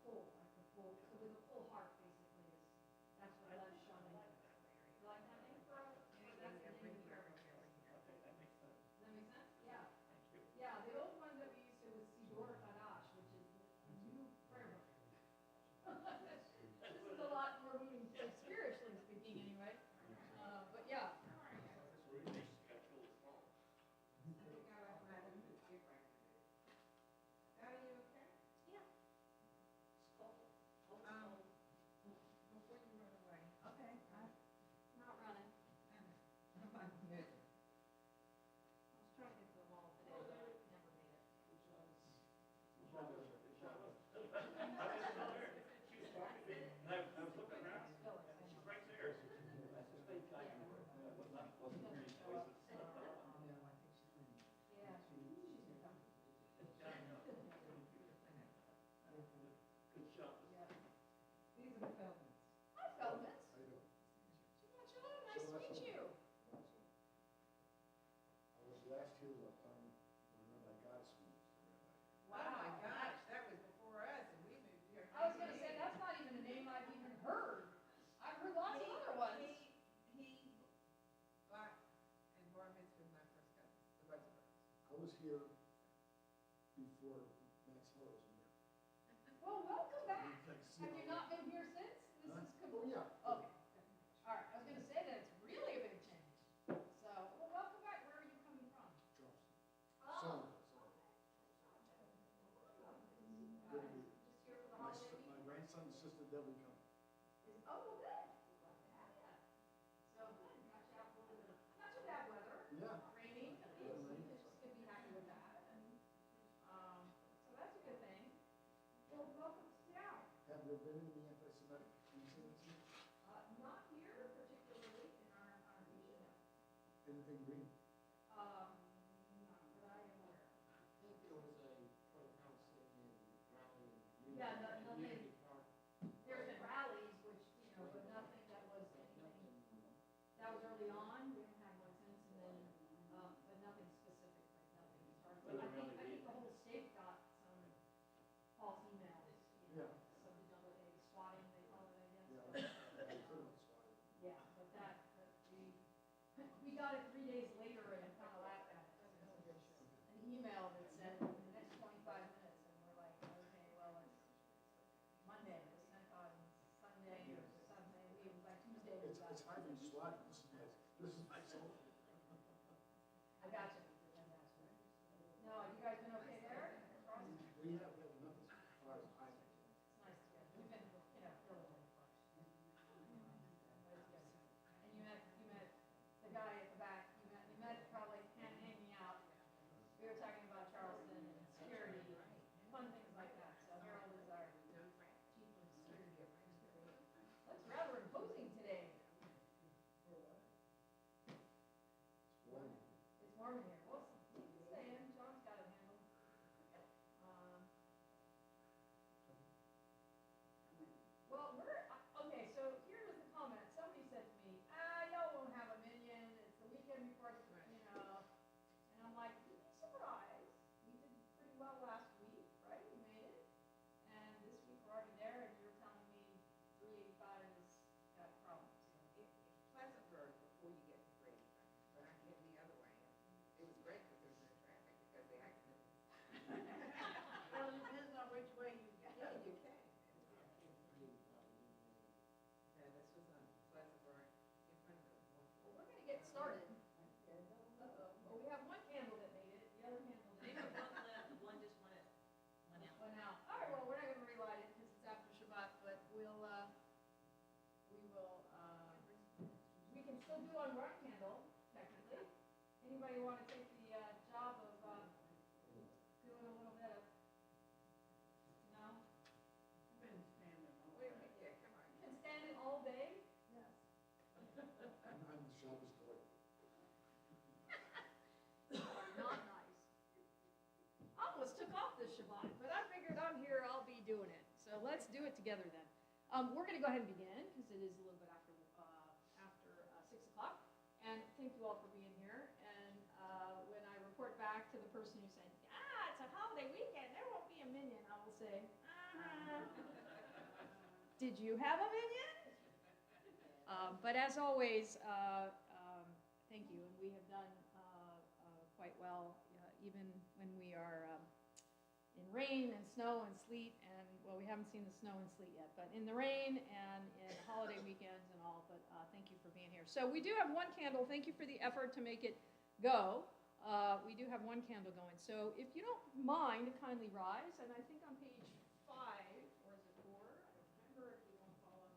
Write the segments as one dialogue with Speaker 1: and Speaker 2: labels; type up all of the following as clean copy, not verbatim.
Speaker 1: full, like the full, so with a full heart basically is, that's what I love showing. You like that name for a, that's the name of the prayer book.
Speaker 2: Okay, that makes sense.
Speaker 1: Does that make sense? Yeah.
Speaker 2: Thank you.
Speaker 1: Yeah, the old one that we used to was Sidor Hadash, which is the new prayer book. This is a lot more moving, spiritually speaking anyway. But yeah.
Speaker 2: Rudy's schedule is long.
Speaker 3: Are you okay?
Speaker 1: Yeah.
Speaker 3: Before you run away.
Speaker 1: Okay. Not running.
Speaker 3: I'm good.
Speaker 1: I was trying to get to the mall today, but I never made it.
Speaker 2: She was talking to me, and I was looking around, she's right there. I suspect I wasn't hearing voices.
Speaker 1: Yeah, she's been coming.
Speaker 2: Good job.
Speaker 1: Yeah.
Speaker 3: These are the Feldmans.
Speaker 1: Hi, Feldmans.
Speaker 4: How you doing?
Speaker 1: Shabbat shalom, nice to meet you.
Speaker 4: I was last here when Rabbi Godspeed was the rabbi.
Speaker 3: Oh my gosh, that was before us and we moved here.
Speaker 1: I was gonna say, that's not even a name I've even heard. I've heard lots of other ones.
Speaker 3: He got and bar mitzvah my first cousins, the Roosevelts.
Speaker 4: I was here before Max Heller was here.
Speaker 1: Well, welcome back.
Speaker 4: Like, see
Speaker 1: Have you
Speaker 4: how-
Speaker 1: not been here since? This
Speaker 4: Huh?
Speaker 1: is
Speaker 4: Oh,
Speaker 1: complete.
Speaker 4: yeah.
Speaker 1: Okay. All right, I was gonna say that it's really a big change. So, well, welcome back. Where are you coming from?
Speaker 4: Charleston.
Speaker 1: Oh.
Speaker 4: Sorry.
Speaker 1: Just here for the
Speaker 4: My,
Speaker 1: holiday
Speaker 4: my
Speaker 1: week?
Speaker 4: grandson's sister Debbie come.
Speaker 1: Oh, well, good. Glad to have you. So, good. Got you out for a little bit of, not too bad weather.
Speaker 4: Yeah.
Speaker 1: Not raining, at
Speaker 4: Yeah,
Speaker 1: least.
Speaker 4: raining.
Speaker 1: You're just gonna be happy with that. And, so that's a good thing. Well, welcome to town.
Speaker 4: Have there been any anti-Semitic incidents?
Speaker 1: Not here particularly in our region.
Speaker 4: Anything green?
Speaker 1: Not that I am aware of.
Speaker 5: I think there was a pro-housing in Raleigh.
Speaker 1: Yeah, nothing.
Speaker 5: Community park.
Speaker 1: There's been rallies, which, but nothing that was anything, that was early on, we haven't had one since, and then, but nothing specific, like nothing started. But I think the whole state got some false emails,
Speaker 4: Yeah.
Speaker 1: some swatting, they call it, I guess.
Speaker 4: Yeah. I heard about swatting.
Speaker 1: Yeah, but we got it 3 days later and kind of laughed at it. An email that said, in the next 25 minutes, and we're like, okay, well, it's Monday, it was sent on Sunday or Sunday, it was like Tuesday. we got
Speaker 4: It's
Speaker 1: it.
Speaker 4: hard to swat. This is my soul.
Speaker 1: I got you. No, you guys been okay there?
Speaker 4: We have nothing as far as I think.
Speaker 1: It's nice to get, we've been, diligent first. But it's good. And you met the guy at the back, you met probably hanging out. We were talking about Charleston and security, fun things like that. So Harold is our chief of security. Looks rather imposing today.
Speaker 4: It's warm.
Speaker 1: It's warm in here. Well, you can stay in, John's got it handled. Well, okay, so here was the comment. Somebody said to me, y'all won't have a minion. It's the weekend before, and I'm like, you'd be surprised. We did pretty well last week, right? We made it. And this week we're already there, and you're telling me 385 has got problems.
Speaker 3: Pleasantburg before you get to Brady, but I'm getting the other way. It was great because there's no traffic because the accident.
Speaker 6: Well, it depends on which way you go.
Speaker 3: Yeah, you can. Yeah, this was on Pleasantburg in front of
Speaker 1: Well, we're gonna get started. Well, we have one candle that made it, the other candle
Speaker 6: They
Speaker 1: didn't.
Speaker 6: have one left, and one just went out.
Speaker 1: Went out. All right, well, we're not gonna relight it because it's after Shabbat, but we can still do on one candle, technically. Anybody want to take the job of doing a little bit of, no?
Speaker 6: I've been standing all
Speaker 3: Wait,
Speaker 6: day.
Speaker 3: yeah, come on.
Speaker 1: You can stand it all day? Yes.
Speaker 4: I'm the Shabbos boy.
Speaker 1: Not nice. I almost took off this Shabbat, but I figured I'm here, I'll be doing it. So let's do it together then. We're going to go ahead and begin because it is a little bit after 6 o'clock. And thank you all for being here. And when I report back to the person who said, it's a holiday weekend, there won't be a minion, I will say, Did you have a minion? But as always, thank you, and we have done quite well, even when we are in rain and snow and sleet, and, well, we haven't seen the snow and sleet yet, but in the rain and in holiday weekends and all, but thank you for being here. So we do have one candle. Thank you for the effort to make it go. We do have one candle going. So if you don't mind, kindly rise, and I think on page 5, or is it 4? I don't remember if you want to follow.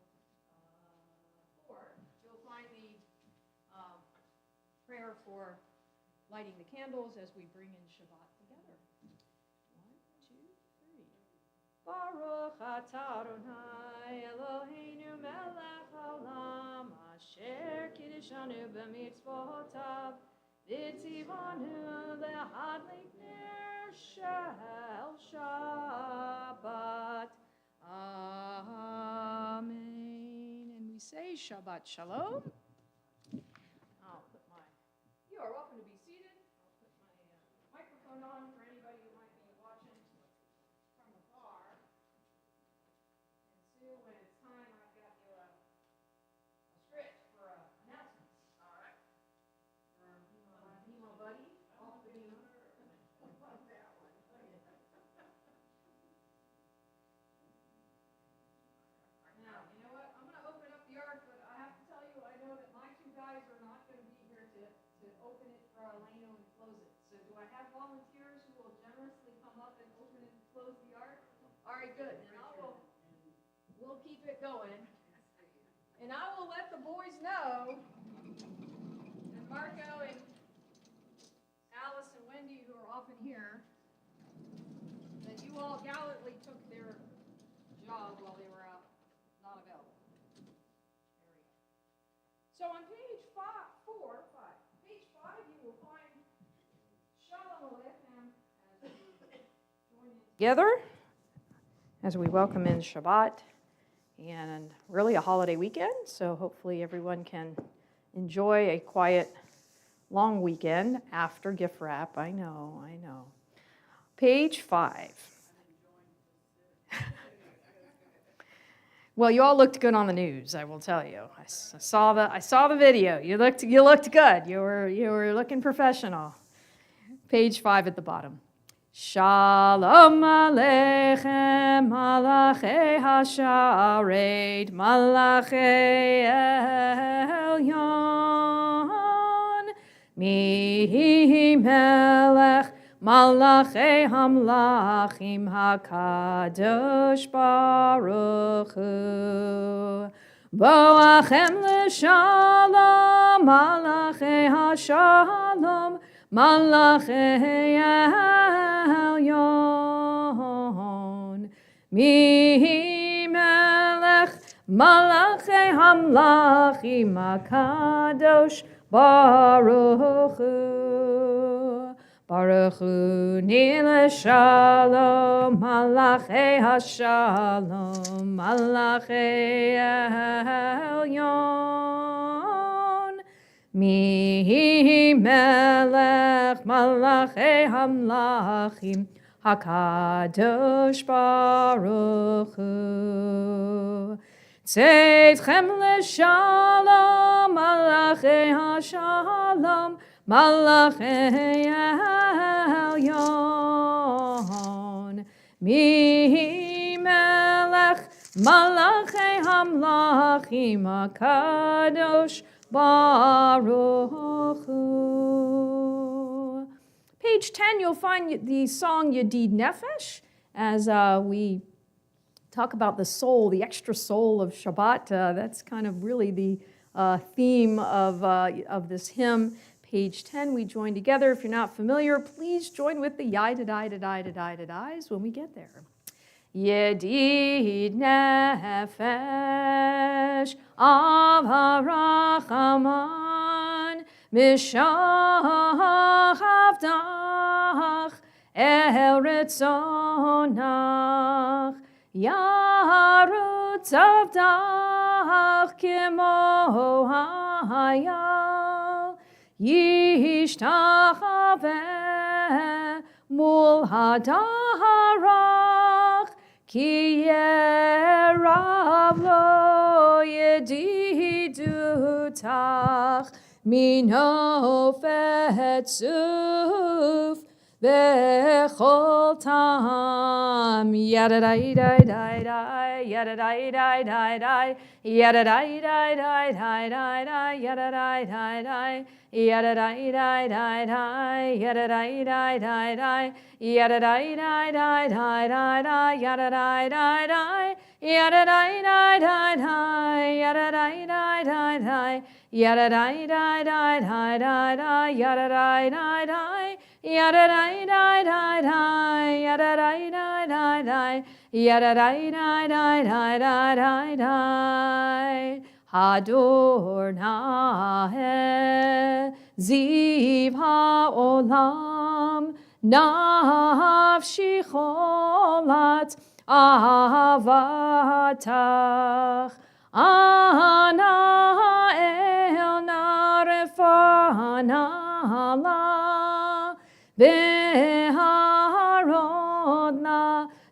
Speaker 1: 4, you'll find the prayer for lighting the candles as we bring in Shabbat together. 1, 2, 3. Baruch atah Adonai Eloheinu melech haolam asher kiddushanu b'mitzvotav v'tzivanu lehadlik ner shel Shabbat. Amen. And we say Shabbat Shalom. You are welcome to be seated. I'll put my microphone on for anybody who might be watching from afar. And Sue, when it's time, I've got you a script for announcements. All right. For my Bimo buddy, off the Bimo. Love that one. Now, you know what? I'm going to open up the ark, but I have to tell you, I know that my 2 guys are not going to be here to open it for Elena and close it. So do I have volunteers who will generously come up and open it and close the ark? All right, good. And we'll keep it going. And I will let the boys know, and Marco and Alice and Wendy, who are often here, that you all gallantly took their job while they were out, not available. There we go. So on page 5, you will find Shalom Aleichem as we join in together, as we welcome in Shabbat, and really a holiday weekend, so hopefully everyone can enjoy a quiet, long weekend after gift wrap. I know. Page 5. Well, you all looked good on the news, I will tell you. I saw the video. You looked good. You were looking professional. Page 5 at the bottom. Shalom Aleichem Malachei Hasharet Malachei Elyon Mi Melech Malachei Hamlachim HaKadosh Baruch Hu Boachem L'Shalom Malachei HaShalom Malachei Elyon Mi Melech Malachei Hamlachim HaKadosh Baruch Hu Baruch Hu Nile Shalom Malachei HaShalom Malachei Elyon Mi Melech Malachei Hamlachim HaKadosh Baruch Hu Tzedchem L'Shalom Malachei HaShalom Malachei Elyon Mi Melech Malachei Hamlachim HaKadosh Baruch Hu. Page 10, you'll find the song Yedid Nefesh, as we talk about the soul, the extra soul of Shabbat. That's kind of really the theme of this hymn. Page 10, we join together. If you're not familiar, please join with the yai-da-dai-da-dai-da-dai-da-dais when we get there. Yedid nefesh av harachaman mishach avdach el retzonach yarutz avdach kimo hayal yishtachaveh mul hadarach Ki yerav lo yedidutach minofet suf bechol tam. Yadadai-dai-dai-dai, yadadai-dai-dai-dai, yadadai-dai-dai-dai-dai, yadadai-dai-dai, yadadai-dai-dai-dai, yadadai-dai-dai-dai, yadadai-dai-dai-dai-dai, yadadai-dai-dai, yadadai-dai-dai-dai, yadadai-dai-dai-dai, yadadai-dai-dai-dai-dai, yadadai-dai-dai, yadadai-dai-dai-dai, yadadai-dai-dai-dai, yadadai-dai-dai-dai-dai. Adonai ziv ha'olam nafshi cholat ahavatach ana el narefana beharodna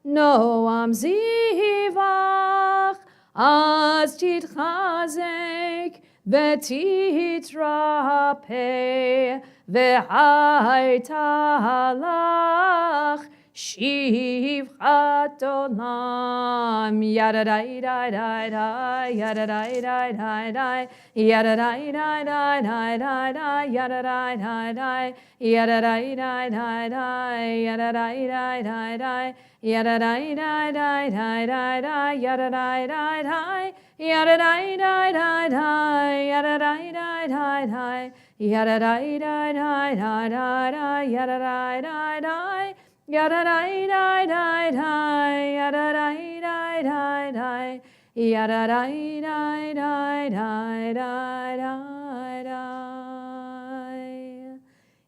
Speaker 1: noam zivach az titchazek v'titrape v'haytalach shivchat olam. Yadadai-dai-dai-dai, yadadai-dai-dai-dai, yadadai-dai-dai-dai-dai, yadadai-dai-dai, yadadai-dai-dai-dai, yadadai-dai-dai-dai, yadadai-dai-dai-dai-dai, yadadai-dai-dai, yadadai-dai-dai-dai, yadadai-dai-dai-dai, yadadai-dai-dai-dai-dai, yadadai-dai-dai, yadadai-dai-dai-dai, yadadai-dai-dai-dai, yadadai-dai-dai-dai-dai.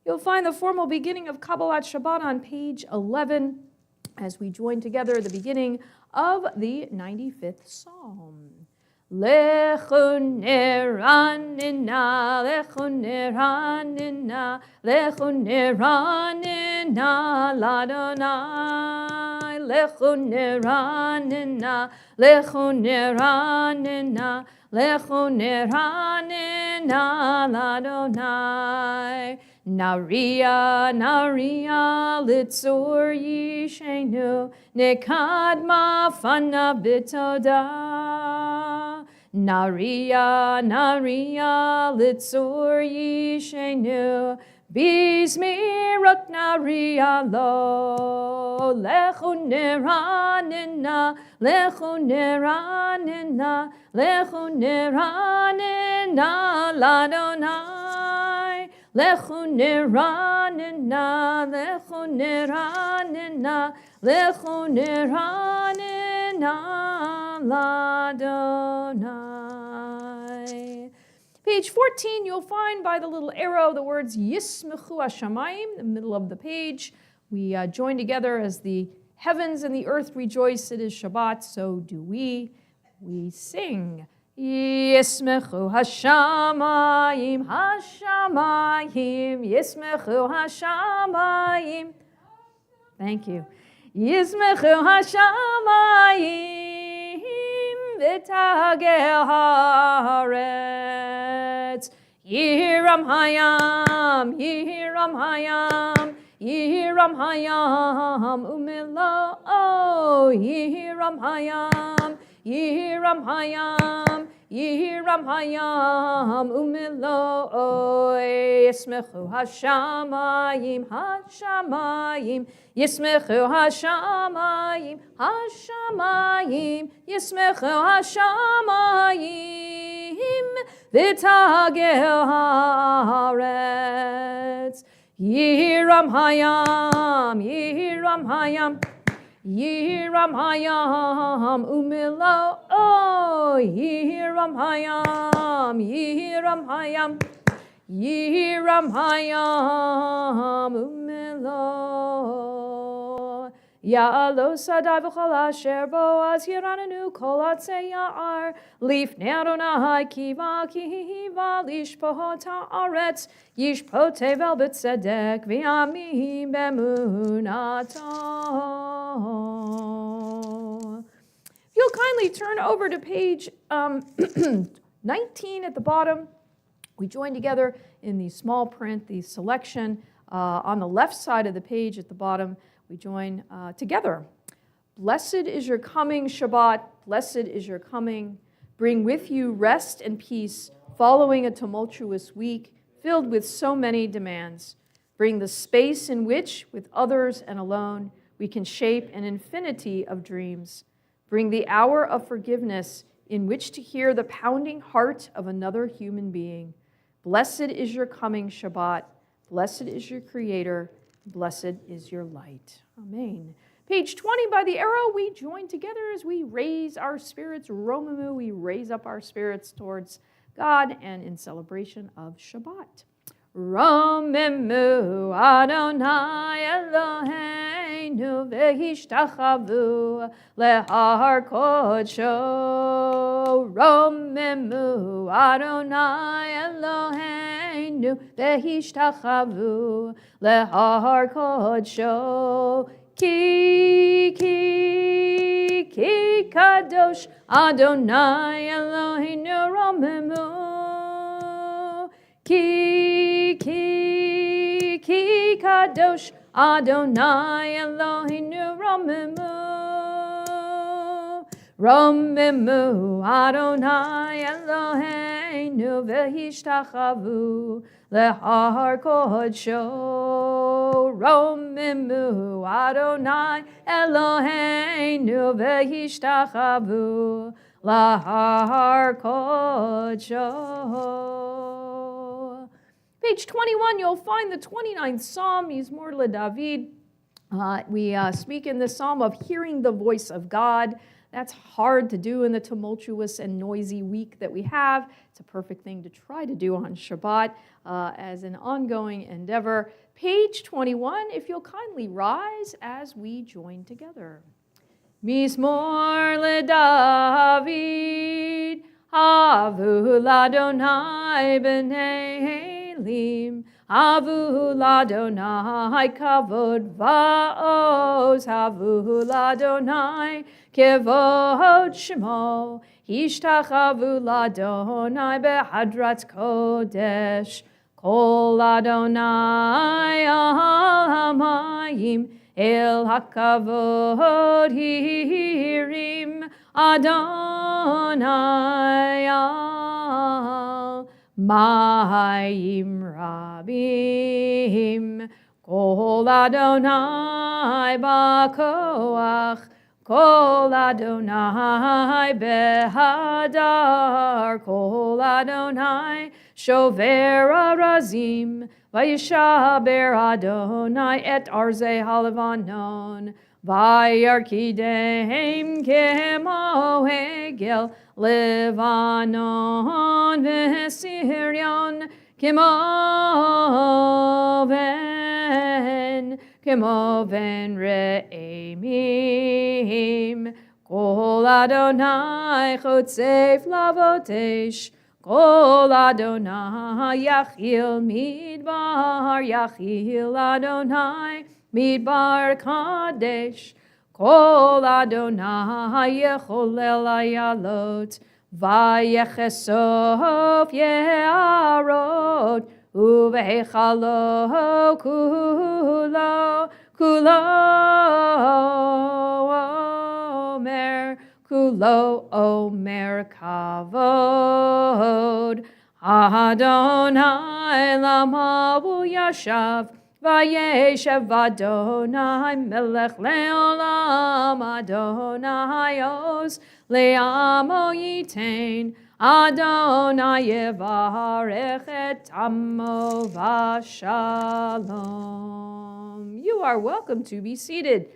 Speaker 1: You'll find the formal beginning of Kabbalat Shabbat on page 11 as we join together the beginning of the 95th Psalm. Lechu neranina, lechu neranina, lechu neranina ladonai. Lechu neranina, lechu neranina, lechu neranina ladonai. Naria, naria, litzur yishenu, nekadma fana bitoda. Naria, naria, litzur yishenu, bizmirot naria lo. Lechu neranina, lechu neranina, lechu neranina ladonai. Lechu neranina, lechu neranina, lechu neranina ladonai. Page 14, you'll find by the little arrow the words Yismechu Hashamayim, the middle of the page. We join together as the heavens and the earth rejoice. It is Shabbat, so do we. We sing. Yismechu Hashamayim, Hashamayim, Yismechu Hashamayim. Thank you. Yismechu Hashamayim, V'tagel haaretz. Yihiram hayam, Yihiram hayam, Yihiram hayam, Umilo, Yihiram hayam, Yihiram hayam, Yihiram hayam, Umilo, Yismechu Hashamayim, Hashamayim, Yismechu Hashamayim, Hashamayim, Yismechu Hashamayim, V'tagel haaretz. Yihiram hayam, Yihiram hayam, Yihiram hayam, Umilo, Yihiram hayam, Yihiram hayam, Yihiram hayam, Umilo. Ya'alo sadai v'chol asher bo az yiranenu kol atzei ya'ar lifnei Adonai kiva lishpohot ha'aretz yishpot tevel b'tzedek v'yamim b'emunaton.
Speaker 7: you'll kindly turn over to page 19 at the bottom, we join together in the small print, the selection on the left side of the page at the bottom. We join together. Blessed is your coming, Shabbat. Blessed is your coming. Bring with you rest and peace following a tumultuous week filled with so many demands. Bring the space in which, with others and alone, we can shape an infinity of dreams. Bring the hour of forgiveness in which to hear the pounding heart of another human being. Blessed is your coming, Shabbat. Blessed is your Creator. Blessed is your light. Amen. Page 20 by the arrow, we join together as we raise our spirits. Romamu, we raise up our spirits towards God and in celebration of Shabbat. Romemu Adonai Eloheinu v'hishtachavu lehar kodsho. Romemu Adonai Eloheinu v'hishtachavu lehar kodsho. Ki kadosh Adonai Eloheinu romemu. Ki kadosh Adonai Eloheinu romemu. Romemu Adonai Eloheinu v'hishtachavu lehar kodsho. Romemu Adonai Eloheinu v'hishtachavu lehar kodsho. Page 21, you'll find the 29th Psalm, Mizmor LeDavid. We speak in this psalm of hearing the voice of God. That's hard to do in the tumultuous and noisy week that we have. It's a perfect thing to try to do on Shabbat as an ongoing endeavor. Page 21, if you'll kindly rise as we join together. Mizmor LeDavid, Havu l'Adonai b'nei Elim, Havu l'Adonai kavod va'oz, Havu l'Adonai kevod shemo, Ishtachavu l'Adonai behadrat kodesh, Kol Adonai al hamayim, El hakavod hirim, Adonai al Mayim Rabim, Kol Adonai Bakoach, Kol Adonai Behadar, Kol Adonai Shover Arazim, Vayishaber Adonai et Arze Halavanon, Vayarkideim Kemo Hegel, Levanon Vesirion, Kemoven Re'emim, Kol Adonai Chotzef Lavotesh, Kol Adonai Yachil Midbar, Yachil Adonai Midbar Kadesh, Kol Adonai Yecholel Ayalot, Vayechesof Ye'arot, Uveichalo Kulo, Kulo Omer, Kulo Omer Kavod, Adonai Lamavu Yashav, Vayeshev Adonai Melech Leolam, Adonai Oz Le'amo Yitain, Adonai Yevarech et Amo Vashalom. You are welcome to be seated.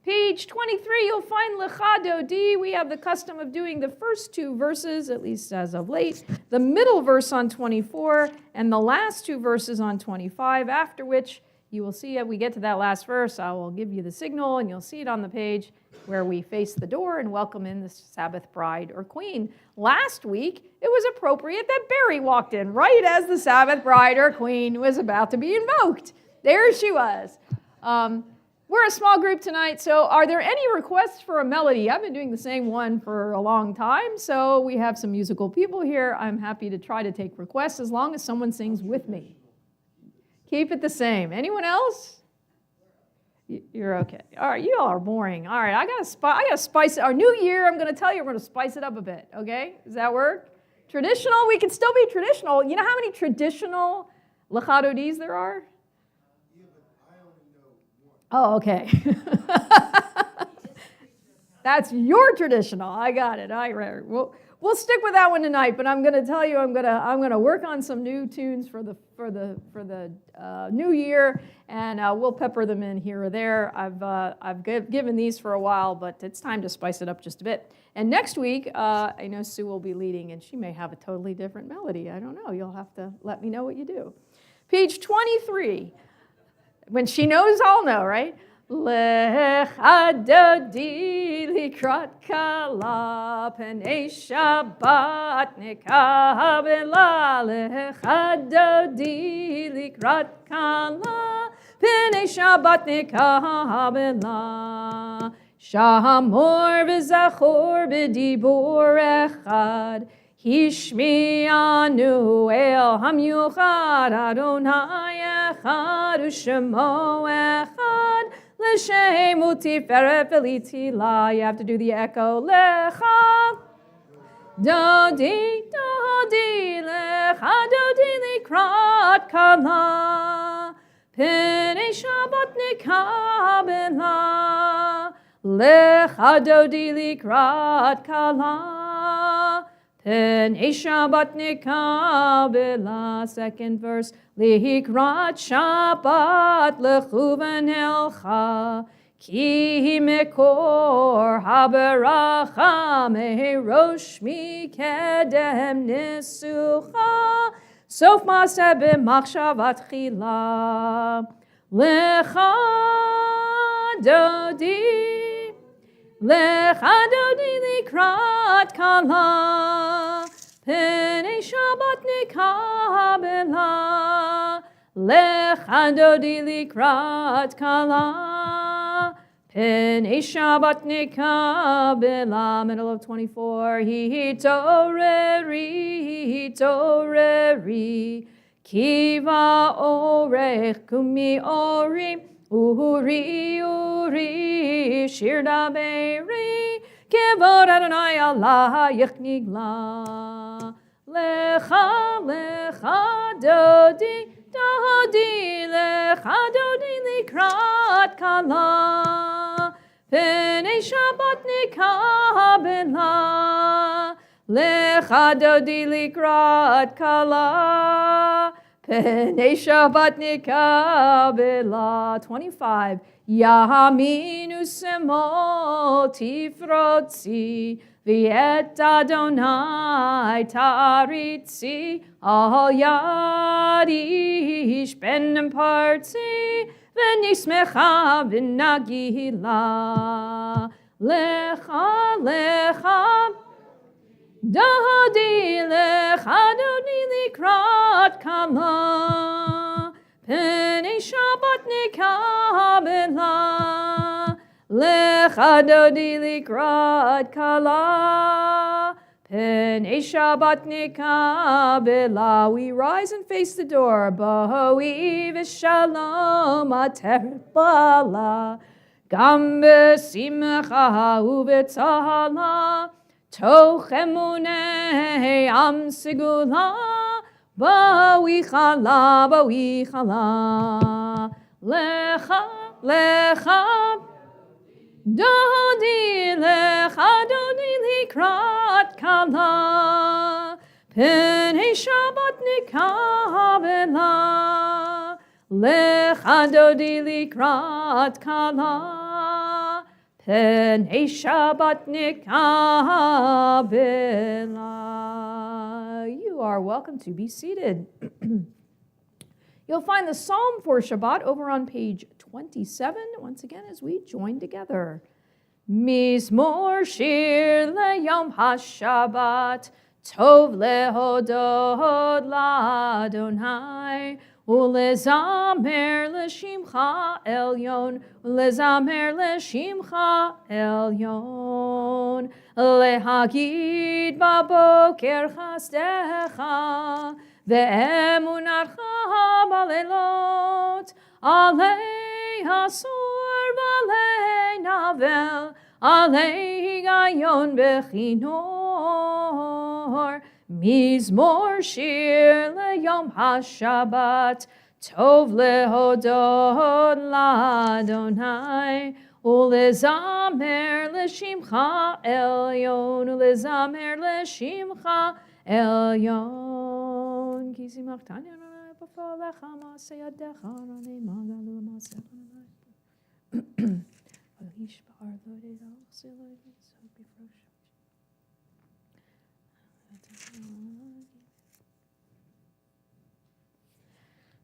Speaker 7: Page 23, you'll find Lecha Dodi. We have the custom of doing the first two verses, at least as of late, the middle verse on 24, and the last two verses on 25, after which you will see, if we get to that last verse, I will give you the signal, and you'll see it on the page where we face the door and welcome in the Sabbath bride or queen. Last week, it was appropriate that Barry walked in right as the Sabbath bride or queen was about to be invoked. There she was. We're a small group tonight, so are there any requests for a melody? I've been doing the same one for a long time, so we have some musical people here. I'm happy to try to take requests as long as someone sings with me. Keep it the same. Anyone else? You're okay. All right, you all are boring. All right, I gotta spice it. Our new year, I'm gonna tell you, we're gonna spice it up a bit, okay? Does that work? Traditional, we can still be traditional. You know how many traditional Lachadodis there are? Oh, okay. That's your traditional. I got it. We'll stick with that one tonight. But I'm going to tell you, I'm going to work on some new tunes for the new year, and we'll pepper them in here or there. I've given these for a while, but it's time to spice it up just a bit. And next week, I know Sue will be leading, and she may have a totally different melody. I don't know. You'll have to let me know what you do. Page 23. When she knows, I'll know, right? Lechadodi likrat kala penei Shabbat nekabela. Lechadodi likrat kala penei Shabbat nekabela. Shamor v'zachor b'dibur echad. Hishmi'anu el hamyuchad Adonai echad u'shemo echad l'shem u'tiferet v'litila. You have to do the echo. Lecha dodi dodi lecha dodi likrat kala penei Shabbat nekabela. Lecha dodi likrat kala penei Shabbat nekabela. Second verse. Likrat Shabbat lechuven elcha ki mekor haberacha merosh mikedem nisucha sof maseh b'machshavat chila. Lecha dodi Lechadodi likrat kala penei Shabbat nekabela. Lechadodi likrat kala penei Shabbat nekabela. Middle of 24. Hitoreri kiva orech kumi ori. Uri, uri, shirda beiri, kevod Adonai Allah yichnigla. Lecha, lecha, dodi, dodi, lecha, dodi, likrat kala, penei Shabbat nekabela. Lecha, dodi, likrat kala, penei Shabbat nekabela. 25. Yahaminu semol tifrotzi v'et Adonai taritzi al yadish ben partzi v'nismecha v'nagila. Lecha, lecha, dodi lecha dodi likrat kala penei Shabbat nekabela. Lecha dodi likrat kala penei Shabbat nekabela. We rise and face the door. B'hoi v'shalom aterpala gam b'simcha u'b'tzahala. Toch emunei am sigula, ba'wichala, ba'wichala. Lecha, lecha, dodi, lecha, dodi, likrat kala, penei Shabbat nekabela. Lecha, dodi, likrat kala, penei Shabbat nekabela. You are welcome to be seated. You'll find the psalm for Shabbat over on page 27, once again as we join together. Mizmor shir leyom hashabbat, tov lehodod ladonai, ולזמר לשמך עליון, ולזמר לשמך עליון, להגיד בבוקר חסדך, ואמונתך בלילות, עלי אסור ועלי נבל, עלי היגיון בכינור, מזמור שיר ליום השבת, טוב להודות לאדוני, ולזמר לשמך עליון, ולזמר לשמך עליון. כי שימחתני אדוני בפועלך, מעשה ידיך הרמים עלו למעשה אדוני. ואיש בארדו ידע לחסיר לו את יסוד בפרוש.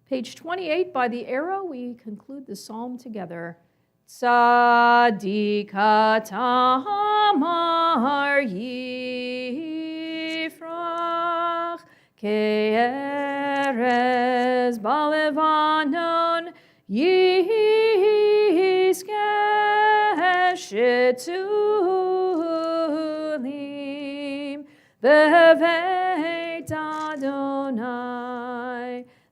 Speaker 7: Page 28, by the arrow, we conclude the psalm together. Tzadika tamar yifrach, ke'erez balevanon yizkeh shetulim beveit Adonai.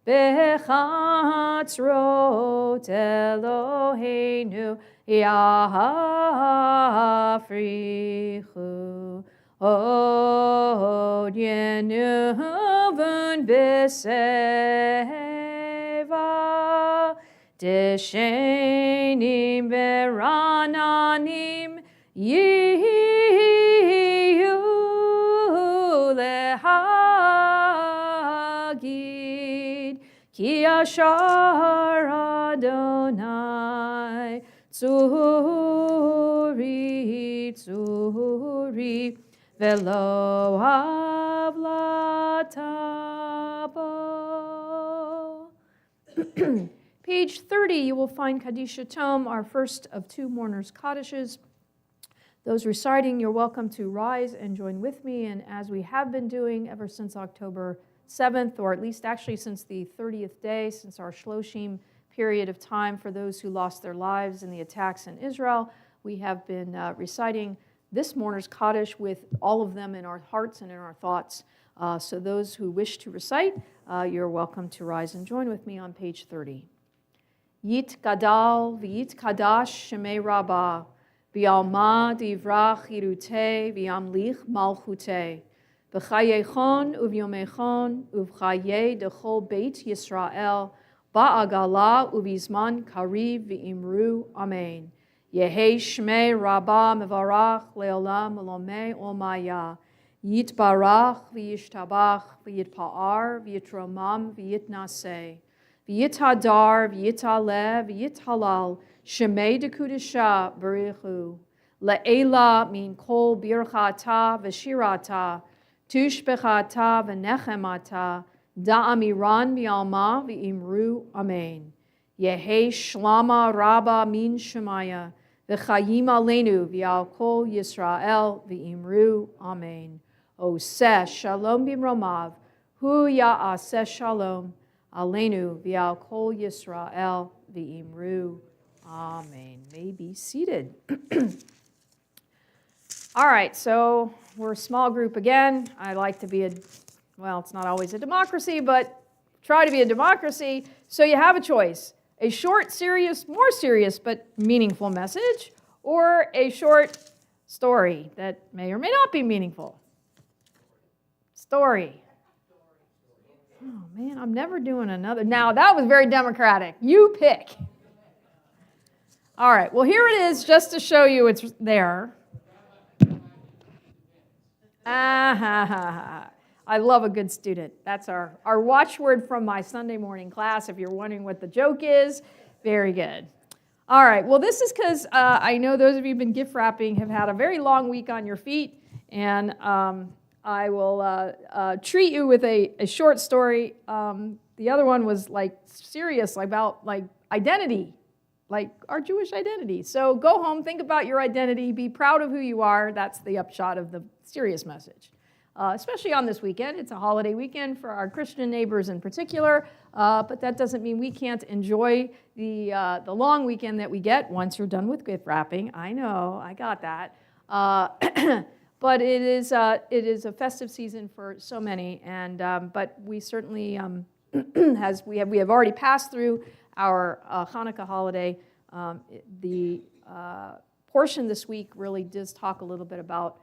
Speaker 7: Bechatzrot Eloheinu Yafrichu Od Yenuvun B'Seva Deshenim Berananim Yiyu Lehagid Ki Ashar Adonai Tzuri Tzuri Velo Havlatabo. Page 30, you will find Kadisha Tom, our first of two mourners' Kadishes. Those reciting, you're welcome to rise and join with me, and as we have been doing ever since October 7th, or at least actually since the 30th day, since our Shloshim period of time for those who lost their lives in the attacks in Israel, we have been reciting this mourner's Kaddish with all of them in our hearts and in our thoughts. So those who wish to recite, you're welcome to rise and join with me on page 30. Yit Gadal v'yit Kadash Shemei Rabbah v'yalma divrach irute v'yamlich malchute v'chayechon uv'yomechon uv'chaye dechol beit Yisrael ba'agala uv'izman kariv v'imru amen. Yehi Shmei Rabbah mevarach leolam elomei olmaya yitbarach v'yishtabach v'yitpa'ar v'yitromam v'yitnaseh v'yithadar v'yitale v'yithalal Shemei dekudisha barichu le'ela min kol birchata v'shirata tushbechata v'nechemata da'amiran mi'alma v'imru amen. Yehi shlama rabba min shemaya v'chayim aleinu v'al kol Yisrael v'imru amen. Oseh shalom bimromav hu ya'aseh shalom aleinu v'al kol Yisrael v'imru amen. May be seated. All right, so we're a small group again. I like to be well, it's not always a democracy, but try to be a democracy. So you have a choice. A short, serious, more serious, but meaningful message, or a short story that may or may not be meaningful. Story. Oh man, I'm never doing another. Now that was very democratic. You pick. All right, well here it is just to show you it's there. I love a good student. That's our watchword from my Sunday morning class. If you're wondering what the joke is, very good. All right, well this is because I know those of you who've been gift wrapping have had a very long week on your feet, and I will treat you with a short story. The other one was like serious about like identity, like our Jewish identity. So go home, think about your identity, be proud of who you are. That's the upshot of the serious message. especially on this weekend. It's a holiday weekend for our Christian neighbors in particular, but that doesn't mean we can't enjoy the long weekend that we get once you're done with gift wrapping. I know, I got that. But it is a festive season for so many, and but we certainly we have already passed through our Hanukkah holiday. The portion this week really does talk a little bit about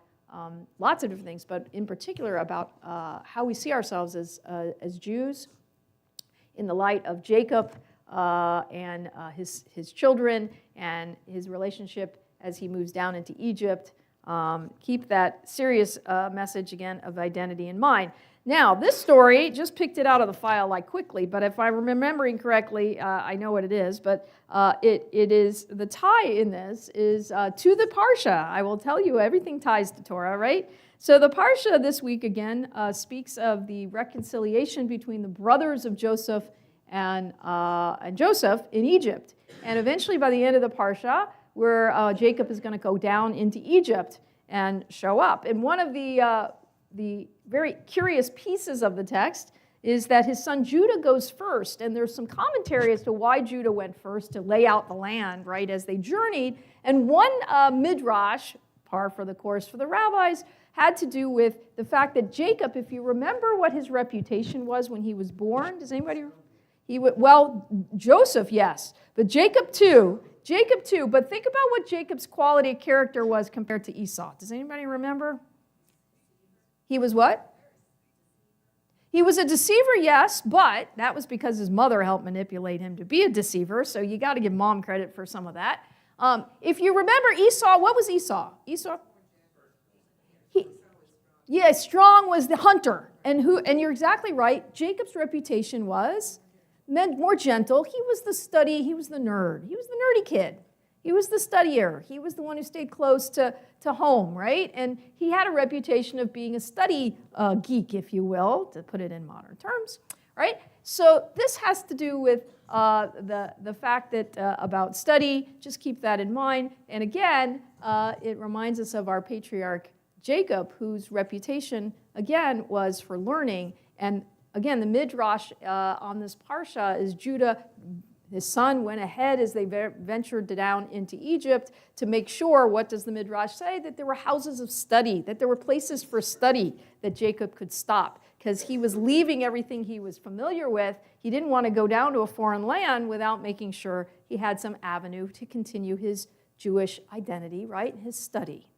Speaker 7: lots of different things, but in particular about how we see ourselves as Jews in the light of Jacob and his children and his relationship as he moves down into Egypt. Keep that serious message again of identity in mind. Now, this story, just picked it out of the file like quickly, but if I'm remembering correctly, I know what it is, but it is, the tie in this is to the Parsha. I will tell you, everything ties to Torah, right? So the Parsha this week again speaks of the reconciliation between the brothers of Joseph and Joseph in Egypt. And eventually by the end of the Parsha, where Jacob is going to go down into Egypt and show up. And one of the very curious pieces of the text is that his son Judah goes first, and there's some commentary as to why Judah went first to lay out the land, right, as they journeyed. And one midrash, par for the course for the rabbis, had to do with the fact that Jacob, if you remember what his reputation was when he was born, does anybody? Well, Joseph, yes, but Jacob too, but think about what Jacob's quality of character was compared to Esau. Does anybody remember? He was what? He was a deceiver, yes, but that was because his mother helped manipulate him to be a deceiver, so you got to give mom credit for some of that. If you remember Esau, what was Esau? Strong was the hunter, and you're exactly right. Jacob's reputation was more gentle. He was the nerd. He was the nerdy kid. He was the studier. He was the one who stayed close to home, right? And he had a reputation of being a study geek, if you will, to put it in modern terms, right? So this has to do with the fact that about study. Just keep that in mind. And again, it reminds us of our patriarch Jacob, whose reputation, again, was for learning. And again, the midrash on this parsha is Judah. His son went ahead as they ventured down into Egypt to make sure, what does the Midrash say? That there were houses of study, that there were places for study that Jacob could stop, because he was leaving everything he was familiar with. He didn't want to go down to a foreign land without making sure he had some avenue to continue his Jewish identity, right? His study.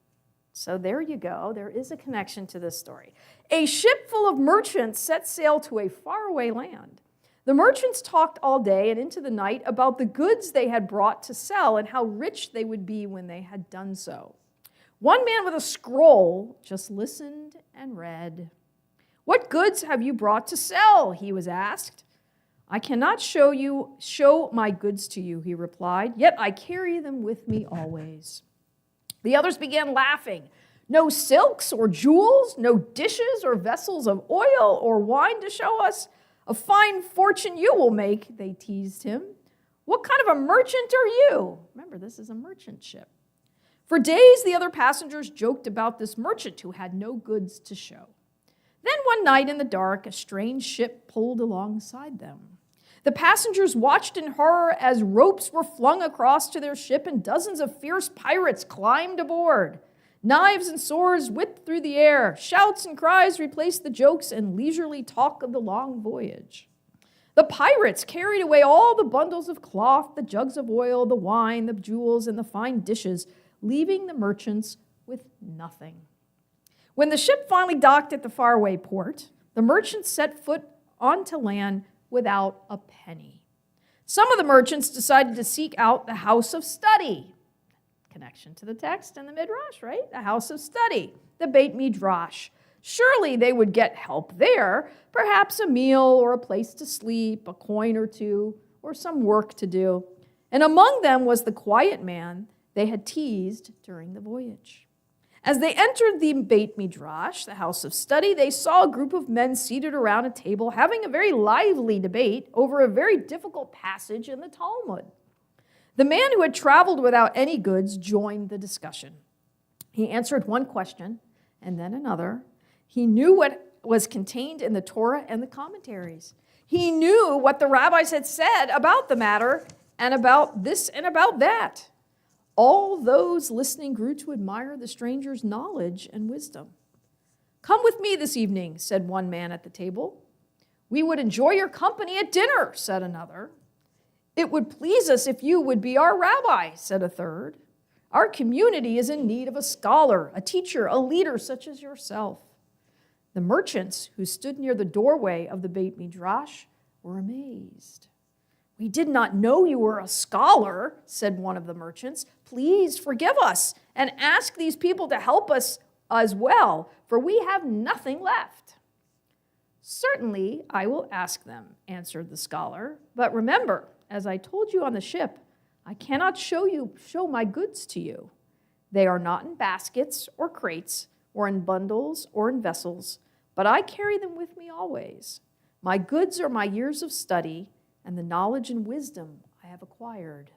Speaker 7: So there you go. There is a connection to this story. A ship full of merchants set sail to a faraway land. The merchants talked all day and into the night about the goods they had brought to sell and how rich they would be when they had done so. One man with a scroll just listened and read. "What goods have you brought to sell?" he was asked. "I cannot show my goods to you," he replied, "yet I carry them with me always." The others began laughing. "No silks or jewels, no dishes or vessels of oil or wine to show us? A fine fortune you will make," they teased him. "What kind of a merchant are you?" Remember, this is a merchant ship. For days, the other passengers joked about this merchant who had no goods to show. Then one night in the dark, a strange ship pulled alongside them. The passengers watched in horror as ropes were flung across to their ship and dozens of fierce pirates climbed aboard. Knives and swords whipped through the air. Shouts and cries replaced the jokes and leisurely talk of the long voyage. The pirates carried away all the bundles of cloth, the jugs of oil, the wine, the jewels, and the fine dishes, leaving the merchants with nothing. When the ship finally docked at the faraway port, the merchants set foot onto land without a penny. Some of the merchants decided to seek out the house of study. Connection to the text and the midrash, right? The house of study, the Beit Midrash. Surely they would get help there, perhaps a meal or a place to sleep, a coin or two, or some work to do. And among them was the quiet man they had teased during the voyage. As they entered the Beit Midrash, the house of study, they saw a group of men seated around a table having a very lively debate over a very difficult passage in the Talmud. The man who had traveled without any goods joined the discussion. He answered one question and then another. He knew what was contained in the Torah and the commentaries. He knew what the rabbis had said about the matter and about this and about that. All those listening grew to admire the stranger's knowledge and wisdom. "Come with me this evening," said one man at the table. "We would enjoy your company at dinner," said another. "It would please us if you would be our rabbi," said a third. "Our community is in need of a scholar, a teacher, a leader such as yourself." The merchants who stood near the doorway of the Beit Midrash were amazed. "We did not know you were a scholar," said one of the merchants. "Please forgive us and ask these people to help us as well, for we have nothing left." "Certainly, I will ask them," answered the scholar. "But remember, as I told you on the ship, I cannot show my goods to you. They are not in baskets or crates or in bundles or in vessels, but I carry them with me always. My goods are my years of study and the knowledge and wisdom I have acquired.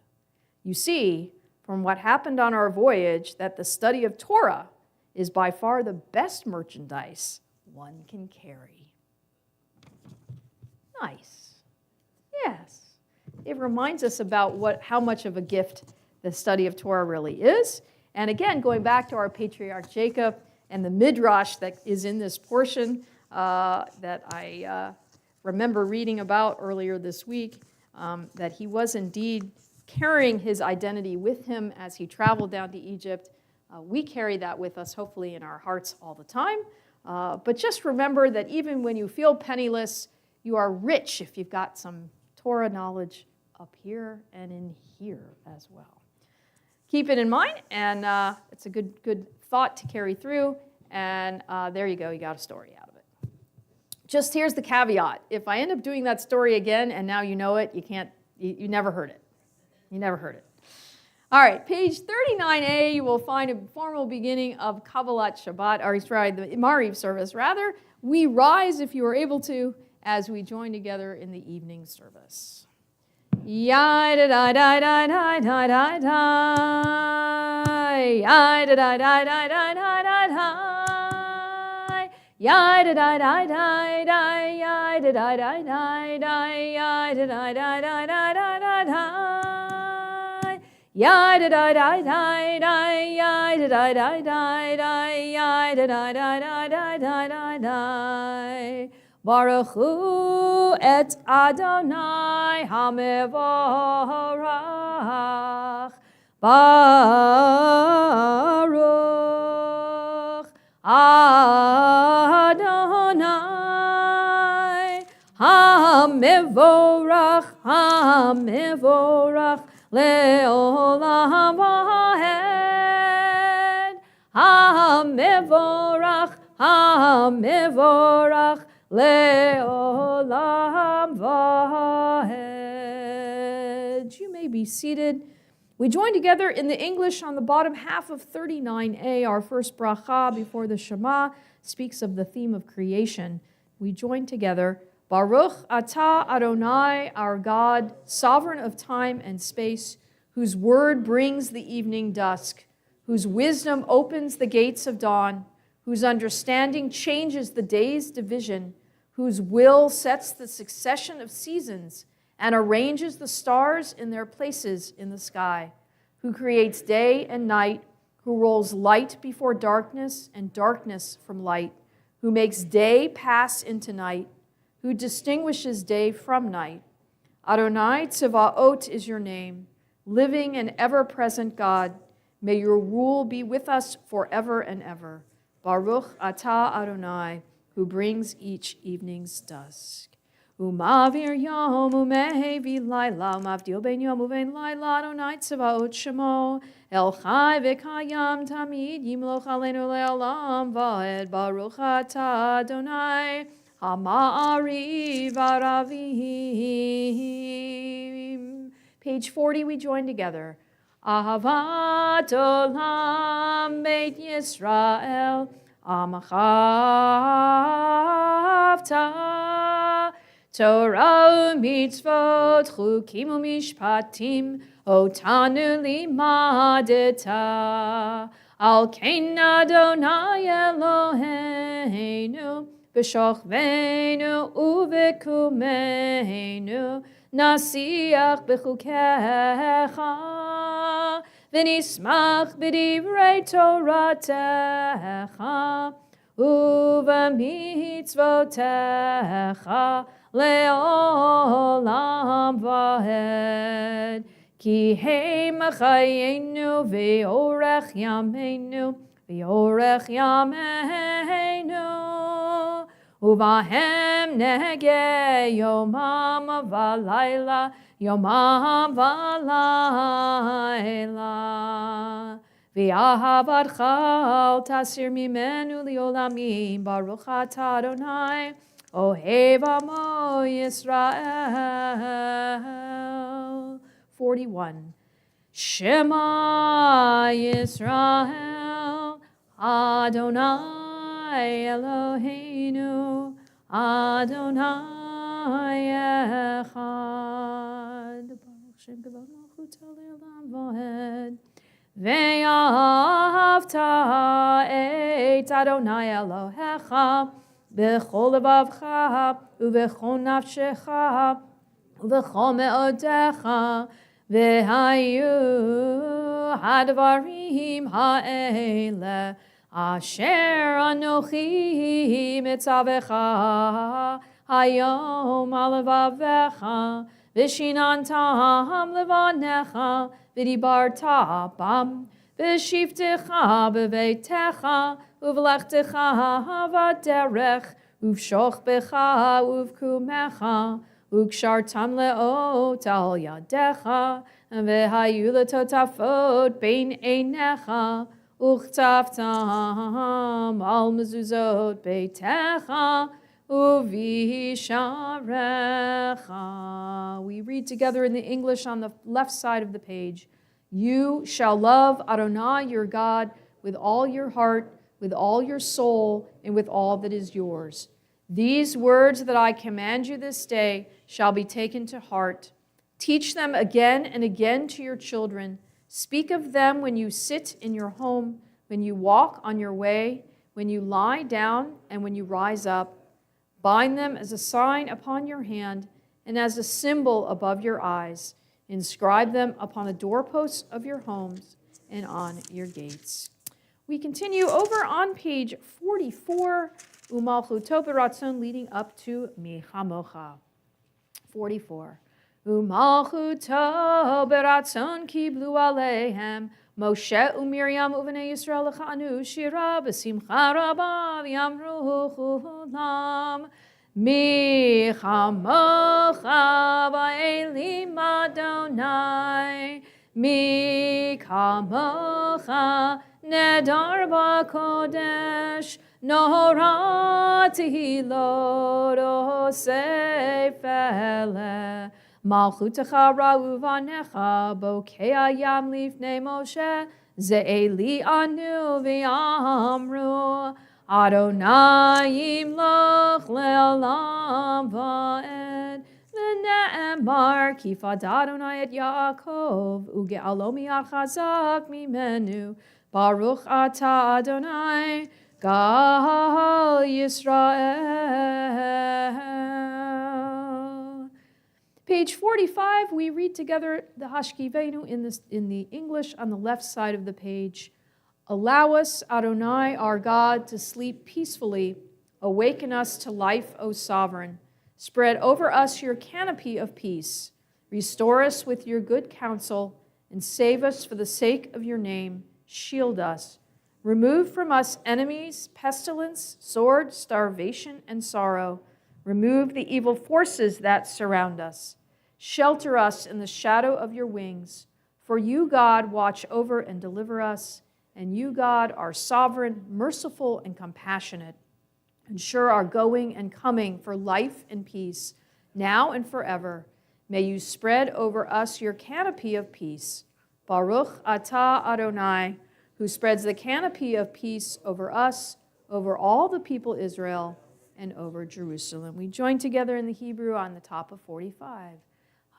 Speaker 7: You see, from what happened on our voyage, that the study of Torah is by far the best merchandise one can carry." Nice. Yes. It reminds us about how much of a gift the study of Torah really is. And again, going back to our patriarch Jacob and the midrash that is in this portion that I remember reading about earlier this week, that he was indeed carrying his identity with him as he traveled down to Egypt. We carry that with us, hopefully, in our hearts all the time. But just remember that even when you feel penniless, you are rich if you've got some Torah knowledge up here and in here as well. Keep it in mind, and it's a good thought to carry through. And there you go, you got a story out of it. Just here's the caveat. If I end up doing that story again and now you know it, you never heard it. You never heard it. All right, page 39a, you will find a formal beginning of Kabbalat Shabbat, or sorry, the Mariv service, rather. We rise, if you are able to, as we join together in the evening service. Yai da da da da da da da da. Yai da da da da da da da da. Yai da da da da da. Yai da da da da da. Yai da da da da da da da. Ya da da da da da, ya da da da da da, ya da da da da da da da da. Baruch hu et Adonai hamevorach. Baruch Adonai hamevorach, hamevorach. Le'olam vahed, hamevorach, hamevorach, le'olam vahed. You may be seated. We join together in the English on the bottom half of 39a. Our first bracha before the Shema speaks of the theme of creation. We join together. Baruch atah Adonai, our God, sovereign of time and space, whose word brings the evening dusk, whose wisdom opens the gates of dawn, whose understanding changes the day's division, whose will sets the succession of seasons and arranges the stars in their places in the sky, who creates day and night, who rolls light before darkness and darkness from light, who makes day pass into night, who distinguishes day from night. Adonai Tzevaot is your name, living and ever-present God. May your rule be with us forever and ever. Baruch atah Adonai, who brings each evening's dusk. Umavir yom umehevi laila, umavdil ben yom uven laila, Adonai Tzevaot shemo, El chai v'kayam tamid, yimloch aleinu le'olam va'ed, Baruch atah Adonai, Ha'ma'ariv aravim. Page 40, we join together. Ahavat olam beit Yisrael, amachavta, Torah u'mitzvot, chukim u'mishpatim, otanu limadeta. Al Kain Adonai Eloheinu, B'shochveinu uvekumeinu, Nasiach b'chukecha, V'nismach b'divrei Toratecha, Uv'mitzvotecha, Le'olam v'ed. Ki heim chayenu ve'orech yameinu, ve'orech yameinu, uvahem nege yomam v'layla, yomam v'layla. Ve'ahavadcha al tasir mimenu li'olamim, Baruch atah Adonai, Ohev amo Yisrael. 41. Shema Yisrael, Adonai Eloheinu, Adonai Echad. Baruch Shem Kavod Malchut Le'olam V'ed. Ve'ahavta et Adonai Elohecha b'chol levavcha u'v'chol nafshecha u'v'chol me'odecha v'hayu hadvarim ha'ele asher anochi mitzavecha hayom alevavecha v'shinantam levanecha v'dibarta bam v'shivtecha b'veitecha uv'lechtecha v'derech uv'shochbecha uv'kumecha ukshartam le'ot al yadecha v'hayu letotafot bein einecha uchtaftam al mezuzot beitecha uvisharecha. We read together in the English on the left side of the page. You shall love Adonai your God with all your heart, with all your soul, and with all that is yours. These words that I command you this day shall be taken to heart. Teach them again and again to your children. Speak of them when you sit in your home, when you walk on your way, when you lie down, and when you rise up. Bind them as a sign upon your hand and as a symbol above your eyes. Inscribe them upon the doorposts of your homes and on your gates. We continue over on page 44, Umalchuto b'ratzon, leading up to Michamocha. 44. Umalchuto b'ratzon kiblu aleihem, Moshe u'Miriam u'vnei Yisrael l'chanu shira b'simcha rabba v'yamru chulam. Mi chamocha va'elim Adonai, mi chamocha nedar b'kodesh, norati lo sefele. Malchutecha ra'uvanecha bokei ayam lifnei Moshe, ze'eli anu v'yamru, Adonai imloch le'olam va'ed. V'ne'emar kifad Adonai et Yaakov, uge'alo mi'ad chazak mimenu, Baruch atah Adonai, Gal Yisrael. Page 45, we read together the Hashkivenu in the English on the left side of the page. Allow us, Adonai, our God, to sleep peacefully. Awaken us to life, O Sovereign. Spread over us your canopy of peace. Restore us with your good counsel, and save us for the sake of your name. Shield us. Remove from us enemies, pestilence, sword, starvation, and sorrow. Remove the evil forces that surround us. Shelter us in the shadow of your wings. For you, God, watch over and deliver us. And you, God, are sovereign, merciful, and compassionate. Ensure our going and coming for life and peace, now and forever. May you spread over us your canopy of peace. Baruch atah Adonai, who spreads the canopy of peace over us, over all the people Israel, and over Jerusalem. We join together in the Hebrew on the top of 45.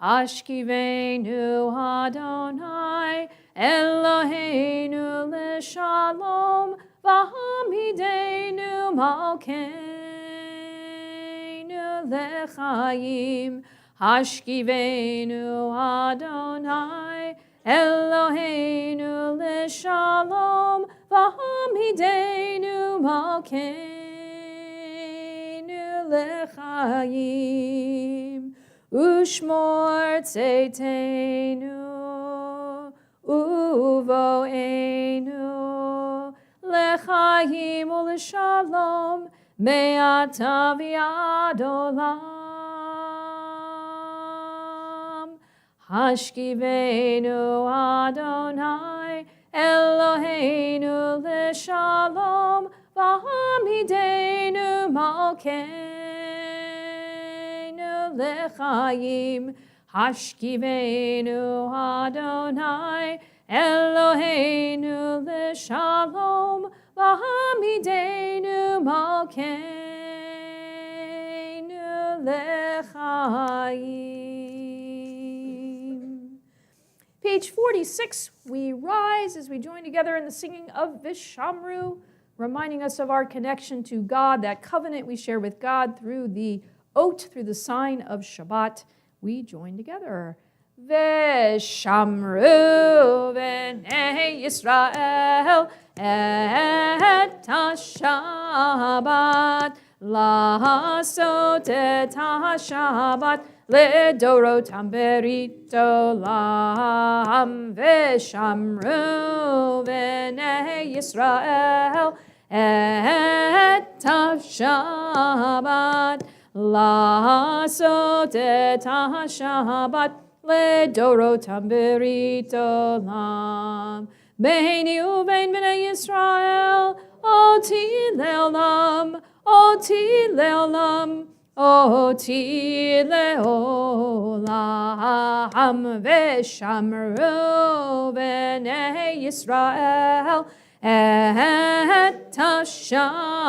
Speaker 7: Hashkivenu Adonai Eloheinu l'shalom v'hamidenu malkeinu l'chaim. Hashkivenu Adonai Eloheinu l'shalom v'hamidenu malkeinu l'chaim. Ushmor tzeitenu uvoenu l'chaim u'l'shalom me'ata v'ad olam. Hashkivenu Adonai Eloheinu l'shalom v'hamidenu malkeinu l'chaim. Hashkivenu Adonai Eloheinu l'shalom v'hamidenu malkeinu l'chaim. Page 46, we rise as we join together in the singing of Vishamru, reminding us of our connection to God, that covenant we share with God through the oath, through the sign of Shabbat. We join together. Veshamru b'nei Yisrael et ha-Shabbat la'asot et ha-Shabbat le'dorotam berit olam. Veshamru b'nei Yisrael et ha-Shabbat la'asot et ha-Shabbat le'dorotam berit olam. Beini uvein b'nei Yisrael oti le'olam, oti le'olam, oti le'olam. Veshamru b'nei Yisrael et ha-Shabbat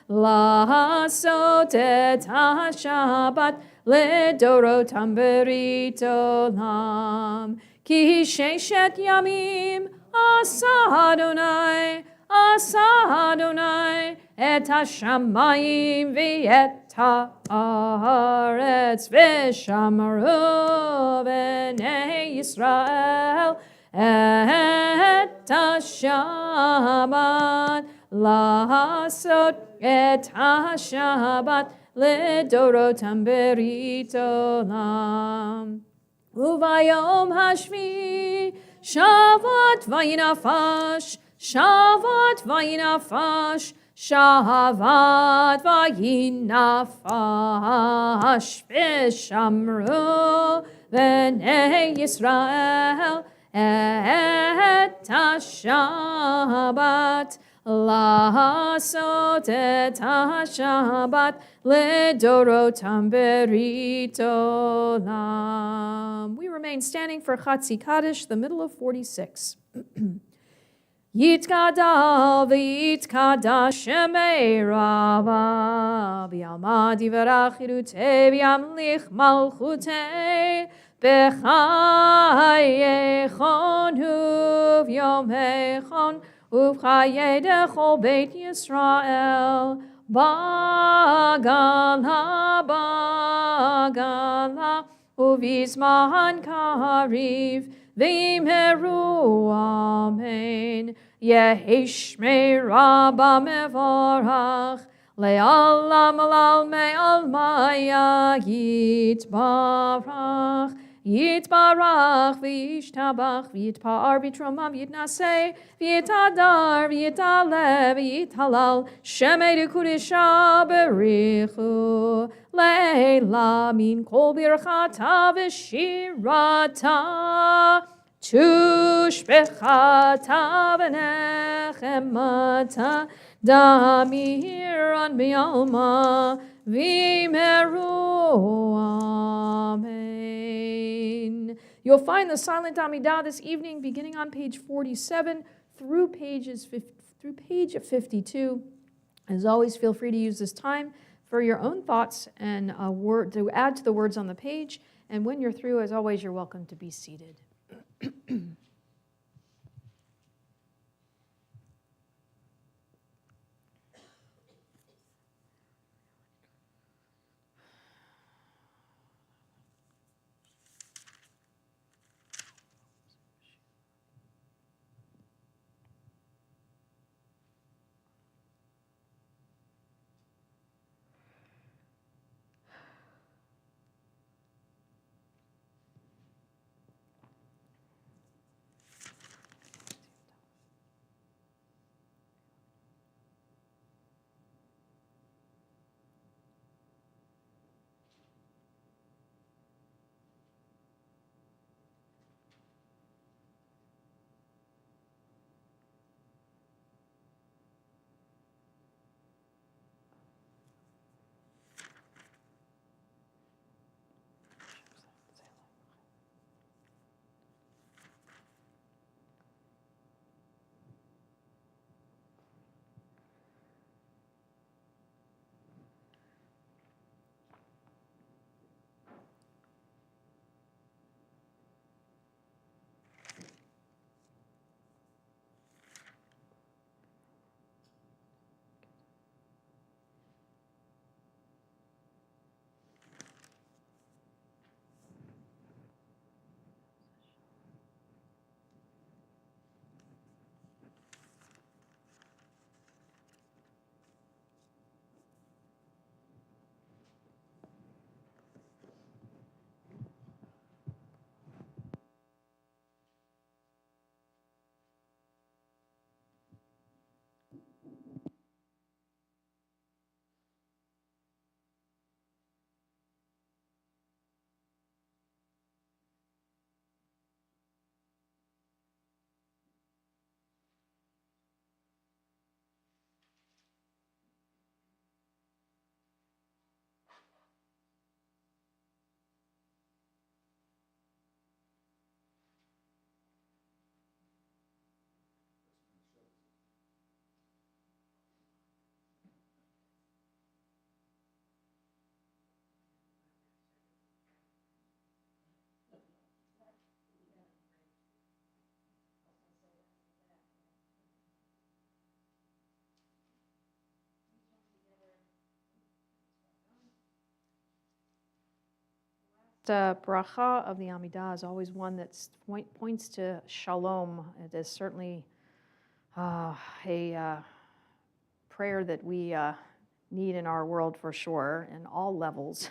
Speaker 7: la'asot et ha-Shabbat le'dorotam berit olam. Ki sheshet yamim asa Adonai et hashamayim v'et haaretz. Veshamru b'nei Yisrael et ha-Shabbat la'asot et ha-Shabbat le'dorotam berit olam. Uvayom hashvi shavat vayinafash, shavat vayinafash, shavat vayinafash. Veshamru b'nei Yisrael et ha-Shabbat la'asot et ha-Shabbat le'dorotam berit olam. We remain standing for Chatzi Kaddish, the middle of 46. Yitkadal v'yitkadash shemei rava b'yalma divarach irutei b'yamlich malchutei b'chayechon u'v'yomechon u'v'chayei dechol beit Yisrael bagala bagala u'v'zman kariv v'imheru amen. Yehishmei rabba mevorach le'alam alal me'almaya yitbarach yitbarach v'yishtabach v'yitpa'ar v'yitromam v'yitnaseh v'yitadar v'yitaleh v'yithalal shemei dekudesha berichu le'ela min kol birchata v'shirata tushbechata v'nechemata damiran b'yalma v'meru amen. You'll find the silent Amidah this evening beginning on page 47 through page 52. As always, feel free to use this time for your own thoughts and to add to the words on the page. And when you're through, as always, you're welcome to be seated. The bracha of the Amidah is always one that points to shalom. It is certainly a prayer that we need in our world for sure, in all levels,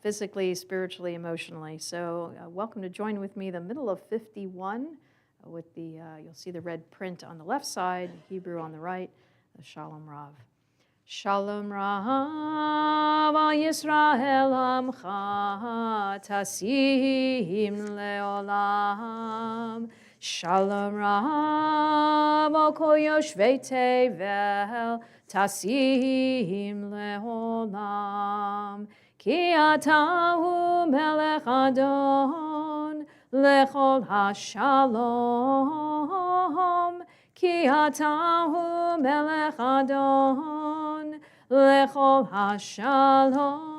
Speaker 7: physically, spiritually, emotionally. So welcome to join with me the middle of 51 with the, you'll see the red print on the left side, Hebrew on the right, the Shalom Rav. Shalom Rav al Yisrael amcha tasim leolam. Shalom Rav al kol yoshvei tevel tasim leolam. Ki atahu melech adon lechol hashalom. Ki atahu melech adon lechol hashalom.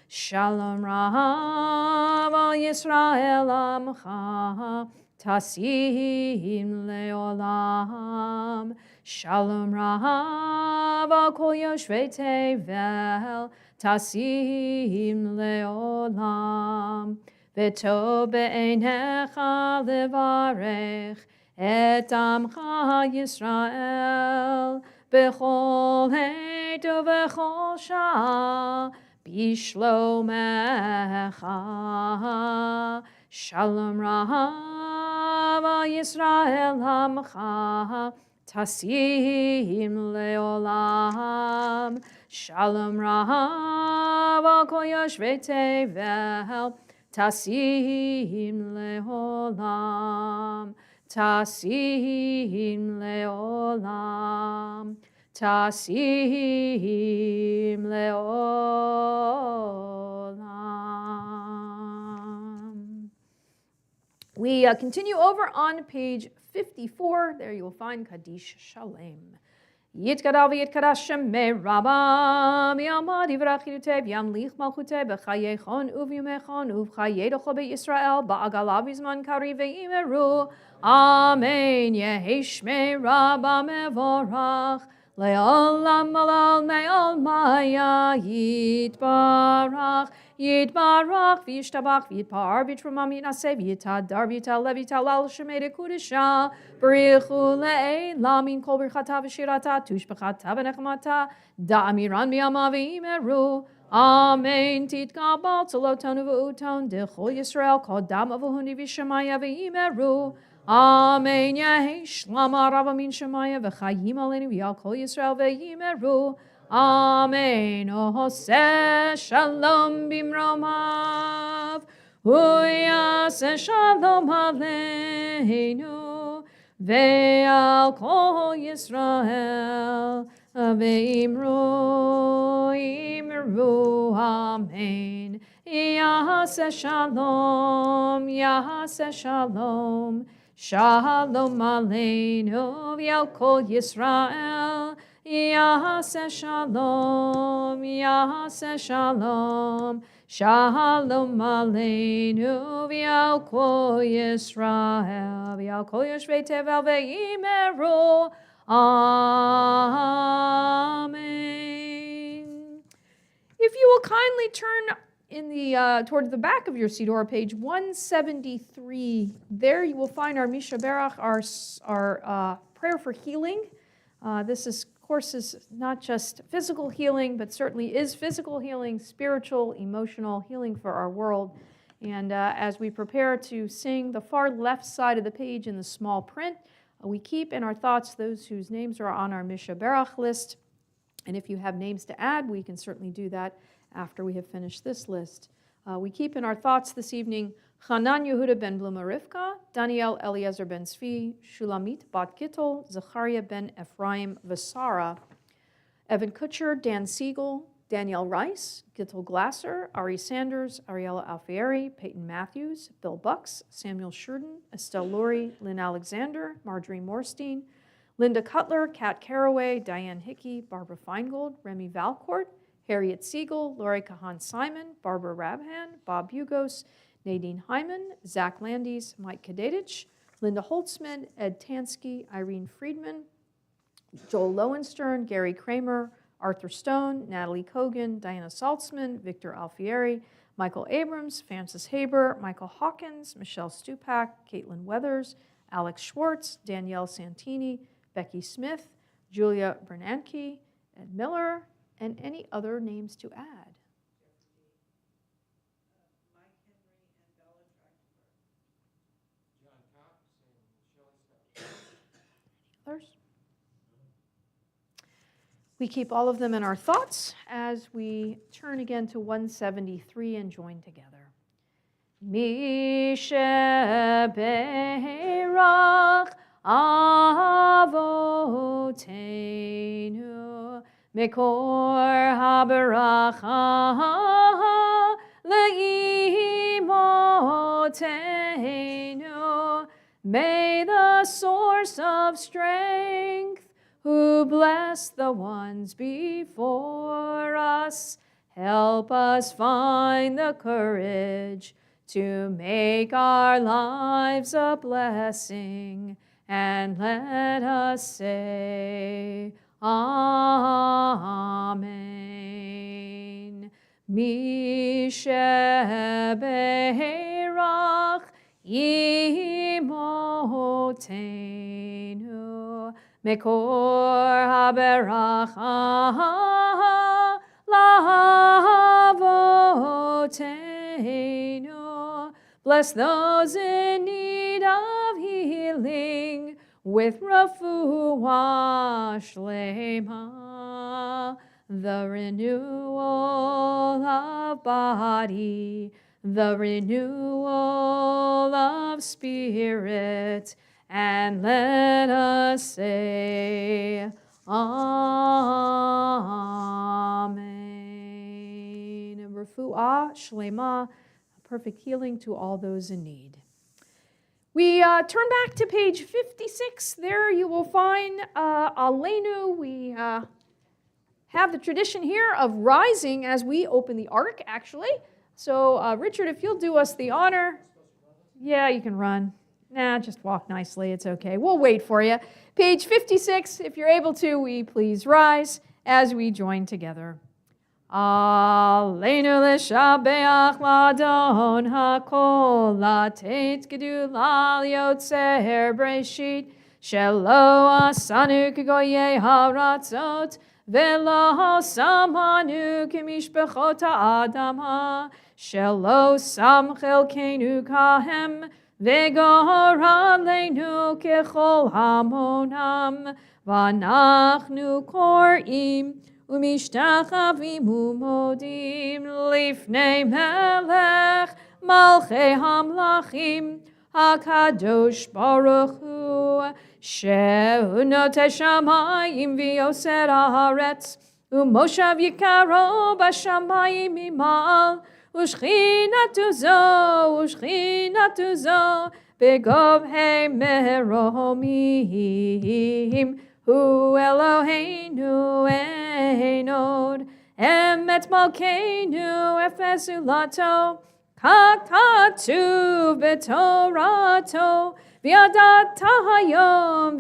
Speaker 7: Shalom Rav al Yisrael amcha tasim leolam. Shalom Rav al kol yoshvei tevel tasim leolam. V'tov be'einecha levarech et amcha Yisrael b'chol heit u'b'chol shah b'shlomecha. Shalom Rav al Yisrael amcha tasim leolam. Shalom Rav al kol yoshvei tevel tasim leolam. Tasim leolam, tasim leolam. We continue over on page 54. There you will find Kaddish Shalem. יתגדל ויתקדש שמי רבם, יעמוד יברך ידותיו, ימליך מלכותיו בחייכון וביומכון ובחיי דרכו בישראל, בעגלה בזמן קריב ויאמרו, אמן. יהי שמי רבם מבורך, לעולם עולמי עולמיה יתברך. יתברך וישתבח ויתפאר ויתרומם יתנשא ויתהדר ויתעלה ויתהלל שמי דקודשה בריחו לעילם מן כל ברכתה ושירתה תושבחתה ונחמתה דאמירן בימה ויאמרו אמן. תתקבל צלותינו ואותינו דכל ישראל קודם אבוהוני ושמיה ויאמרו אמן. יהי שלמה רב מן שמיה וחיים עלינו ועל כל ישראל ויאמרו Amen. Ose shalom bimromav, uyase shalom aleinu, ve'al kol Yisrael, ve'imru, imru, amen. Yase shalom, yase shalom, shalom aleinu, ve'al kol Yisrael, Yase shalom, yase shalom, shalom aleinu v'al kol Yisrael, v'al kol yoshvei tevel ve'imeru, amen. If you will kindly turn in the towards the back of your Siddur, page 173, there you will find our Misha Berach, our prayer for healing. This is course is not just physical healing, but certainly is physical healing, spiritual, emotional healing for our world. And as we prepare to sing the far left side of the page in the small print, we keep in our thoughts those whose names are on our Misha Berach list. And if you have names to add, we can certainly do that after we have finished this list. We keep in our thoughts this evening Hanan Yehuda ben Bluma Rivka, Daniel Eliezer ben Zvi, Shulamit bat Gittel, Zachariah ben Ephraim Vasara, Evan Kutcher, Dan Siegel, Danielle Rice, Gittel Glasser, Ari Sanders, Ariella Alfieri, Peyton Matthews, Bill Bucks, Samuel Shurden, Estelle Laurie, Lynn Alexander, Marjorie Morstein, Linda Cutler, Kat Caraway, Diane Hickey, Barbara Feingold, Remy Valcourt, Harriet Siegel, Lori Kahan Simon, Barbara Rabhan, Bob Bugos, Nadine Hyman, Zach Landis, Mike Kadetich, Linda Holtzman, Ed Tansky, Irene Friedman, Joel Lowenstern, Gary Kramer, Arthur Stone, Natalie Kogan, Diana Saltzman, Victor Alfieri, Michael Abrams, Francis Haber, Michael Hawkins, Michelle Stupak, Caitlin Weathers, Alex Schwartz, Danielle Santini, Becky Smith, Julia Bernanke, Ed Miller, and any other names to add. Others? We keep all of them in our thoughts as we turn again to 173 and join together. Mishe Beirach Avoteinu Mekor HaBeracha Le'imoteinu. May the source of strength, who bless the ones before us, help us find the courage to make our lives a blessing, and let us say, Amen. Mishe Beirach Imoteinu Mekor HaBeracha La'avoteinu. Bless those in need of healing with refuah shlema, the renewal of body, the renewal of spirit, and let us say, Amen. Refuah shlema, perfect healing to all those in need. We turn back to page 56. There you will find Aleinu. We have the tradition here of rising as we open the ark, actually. So, Richard, if you'll do us the honor. Yeah, you can run. Nah, just walk nicely. It's okay. We'll wait for you. Page 56, if you're able to, we please rise as we join together. Aleinu l'shabeach l'adon hakol latet gedula liotzer breshit shelo asanu k'goyei haratzot velo samanu k'mishpachot ha'adam shelo sam chelkenu kahem v'gor aleinu kechol hamonam v'anachnu korim ומשתחווים ומודים לפני מלך מלכי המלכים הקדוש ברוך הוא שהוא נוטה שמיים ויוסר הארץ ומושב יקרו בשמיים ממעל ושכינתו זו בגובהי מרומים Hu Eloheinu Einod Emet Malkeinu Efesu Lato Kakatu Betorato Viadat Tahayom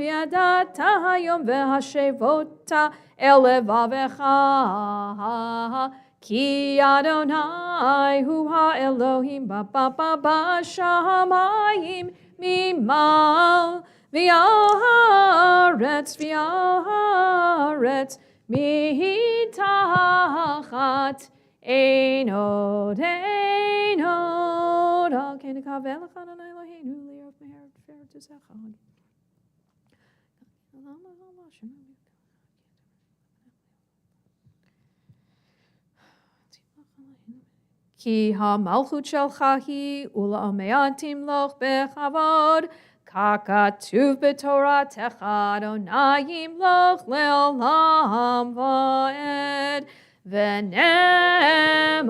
Speaker 7: Vehashevota Elevavecha Ki Adonai Hu HaElohim Ba Shamayim Mimal V'aretz mitachat einod al ken kavel Adonai Eloheinu liot meher tzechad. Ki ha-malchut shelcha hi ula'omeatim loch bechavod Kakatuv b'toratecha Adonai loch le'olam va'ed V'nemar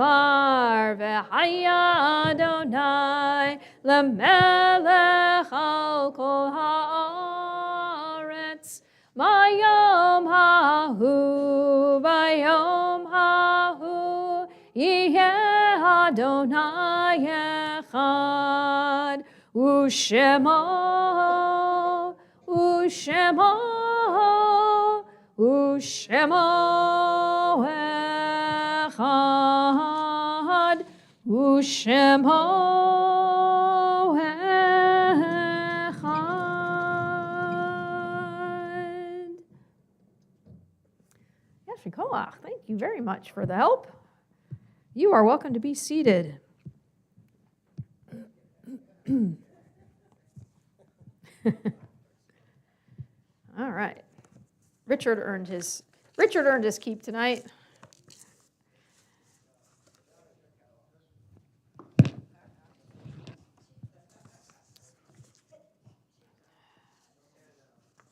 Speaker 7: v'haya Adonai lemelech al kol ha'aretz Bayom hahu Yeh Adonai echad Ushemo echad Ushemo echad. Yes, Koach, thank you very much for the help. You are welcome to be seated. All right. Richard earned his keep tonight.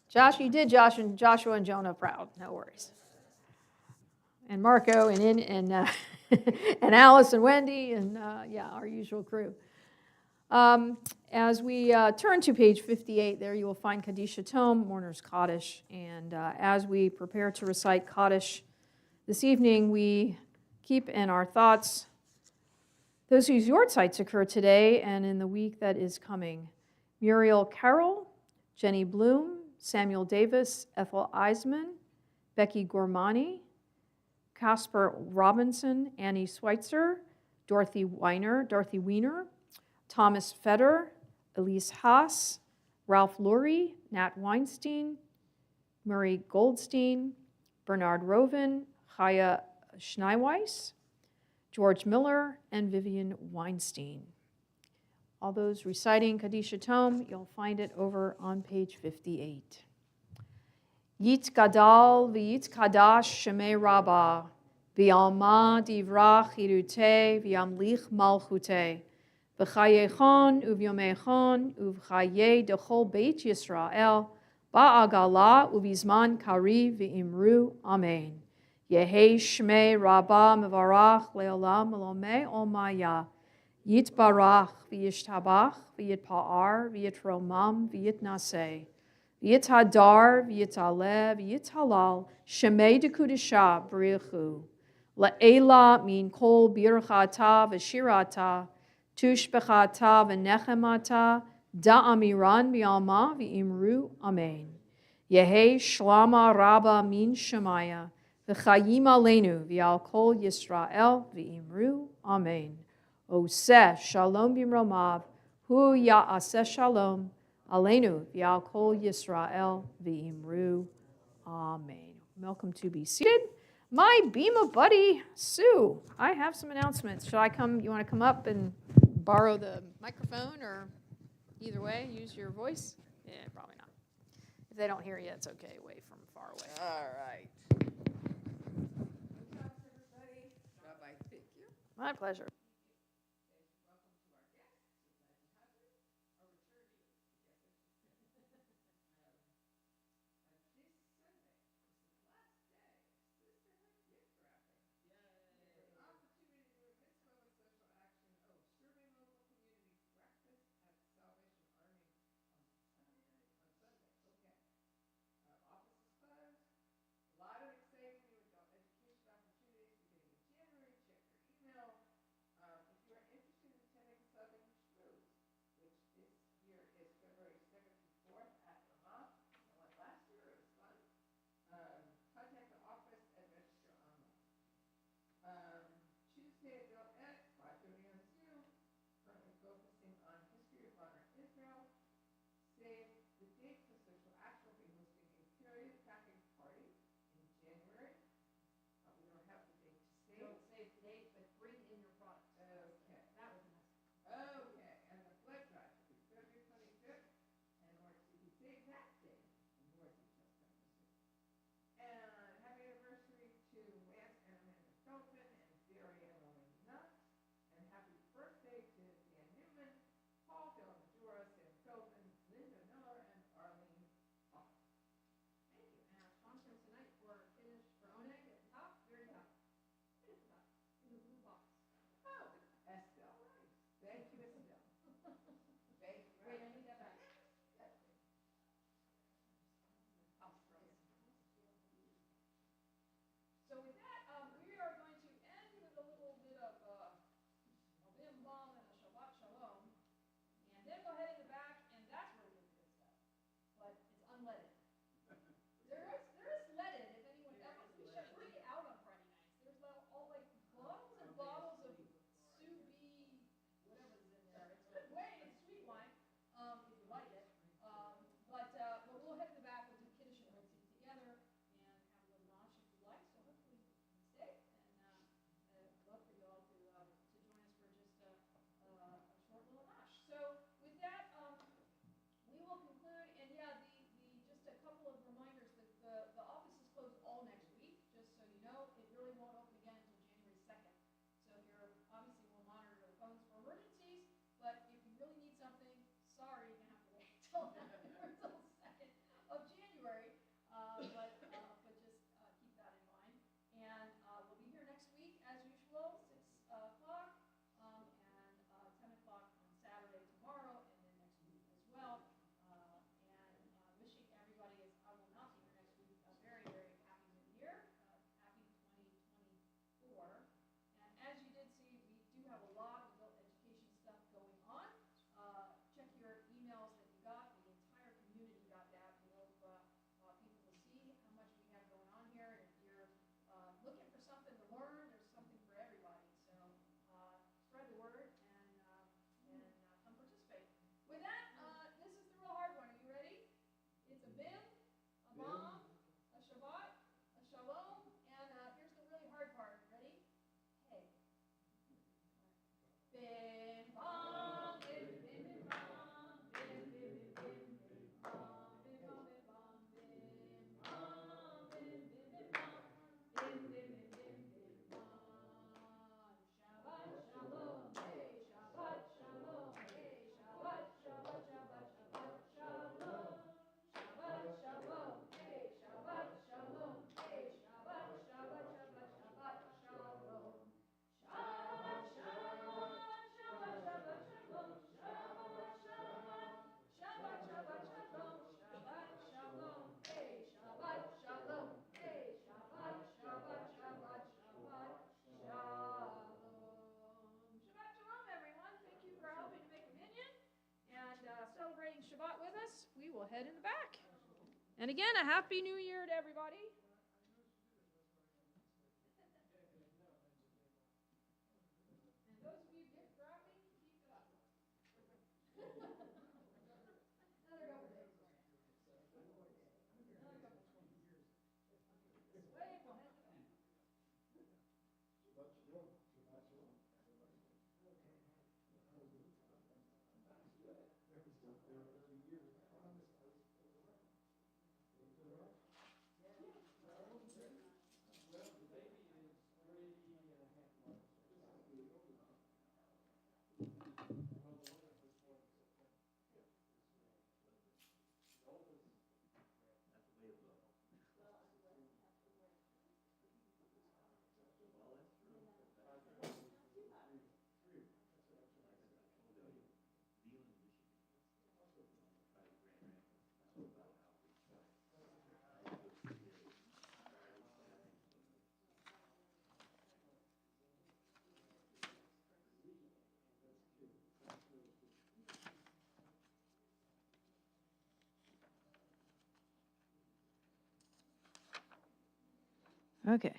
Speaker 7: Josh, you did Joshua and Jonah proud. No worries. And Marco and Alice and Wendy and our usual crew. As we turn to page 58, there you will find Kaddish Tome, Mourner's Kaddish. And as we prepare to recite Kaddish this evening, we keep in our thoughts those whose yortzites occur today and in the week that is coming. Muriel Carroll, Jenny Bloom, Samuel Davis, Ethel Eisman, Becky Gormani, Casper Robinson, Annie Schweitzer, Dorothy Weiner, Thomas Feder, Elise Haas, Ralph Lurie, Nat Weinstein, Murray Goldstein, Bernard Roven, Chaya Schneiweiss, George Miller, and Vivian Weinstein. All those reciting Kaddish Tome, you'll find it over on page 58. Yitz Gadal v'yitz Kadash Shemei Rabbah v'yalma divrach irute v'yamlich malchute v'chayechon uvyomechon uvchaye dechol beit Yisrael ba'agala uvizman kari v'imru amen. Yehei Shmei Rabbah mevarach le'olam elomei olmaya Yitbarach v'yishtabach v'yitpa'ar v'yitromam v'yitnaseh v'yithadar v'yitale v'yithalal shemei dekudisha b'richu la'ela min kol birchata v'shirata tushbechata v'nechemata da'amiran v'alma v'imru amen. Yehi shlama rabba min shemaya v'chayim aleinu v'al kol Yisrael v'imru amen. Oseh shalom b'mromav hu ya'aseh shalom aleinu v'al kol Yisrael v'imru amen. Welcome to be seated. My Bema buddy, Sue, I have some announcements. Should I come? You want to come up and borrow the microphone, or either way, use your voice? Yeah, probably not. If they don't hear you, it's okay, away from far away.
Speaker 3: All right. Rabbi, thank you.
Speaker 7: My pleasure.
Speaker 3: Tuesday, they'll at 5:30 on Zoom, currently focusing on history of modern Israel. Save the date for social action. We'll be hosting a period packing party in January. We don't have the date to save.
Speaker 1: Don't save the date, but bring in your products.
Speaker 3: Okay.
Speaker 1: That was a message.
Speaker 3: Okay, and the blood drive will be February 25th, and more to be the exact date, and more details coming soon. And happy anniversary to Lance and Amanda Feldman and Barry and Elaine Nutt. And happy birthday to Dan Newman, Paul Del Madura, Sam Feldman, Linda Miller,
Speaker 7: ahead in the back. And again, a Happy New Year to everybody. And those of you gift wrapping, keep it up. Another couple days for you. Another couple days. Wave, we'll head to the back.
Speaker 4: Shabbat shalom. Shabbat shalom.
Speaker 7: Okay.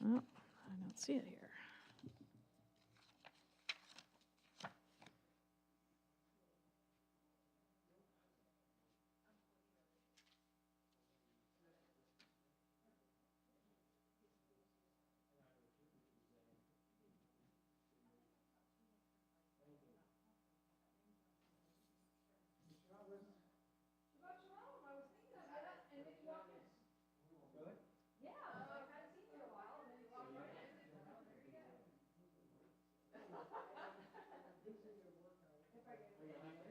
Speaker 7: Well, I don't see it here.
Speaker 1: Shabbat shalom. I was thinking of that, and then you walked in.
Speaker 4: Really?
Speaker 1: Yeah, I was like, I hadn't seen you in a while, and then you walked right in. Well, there you go. If I get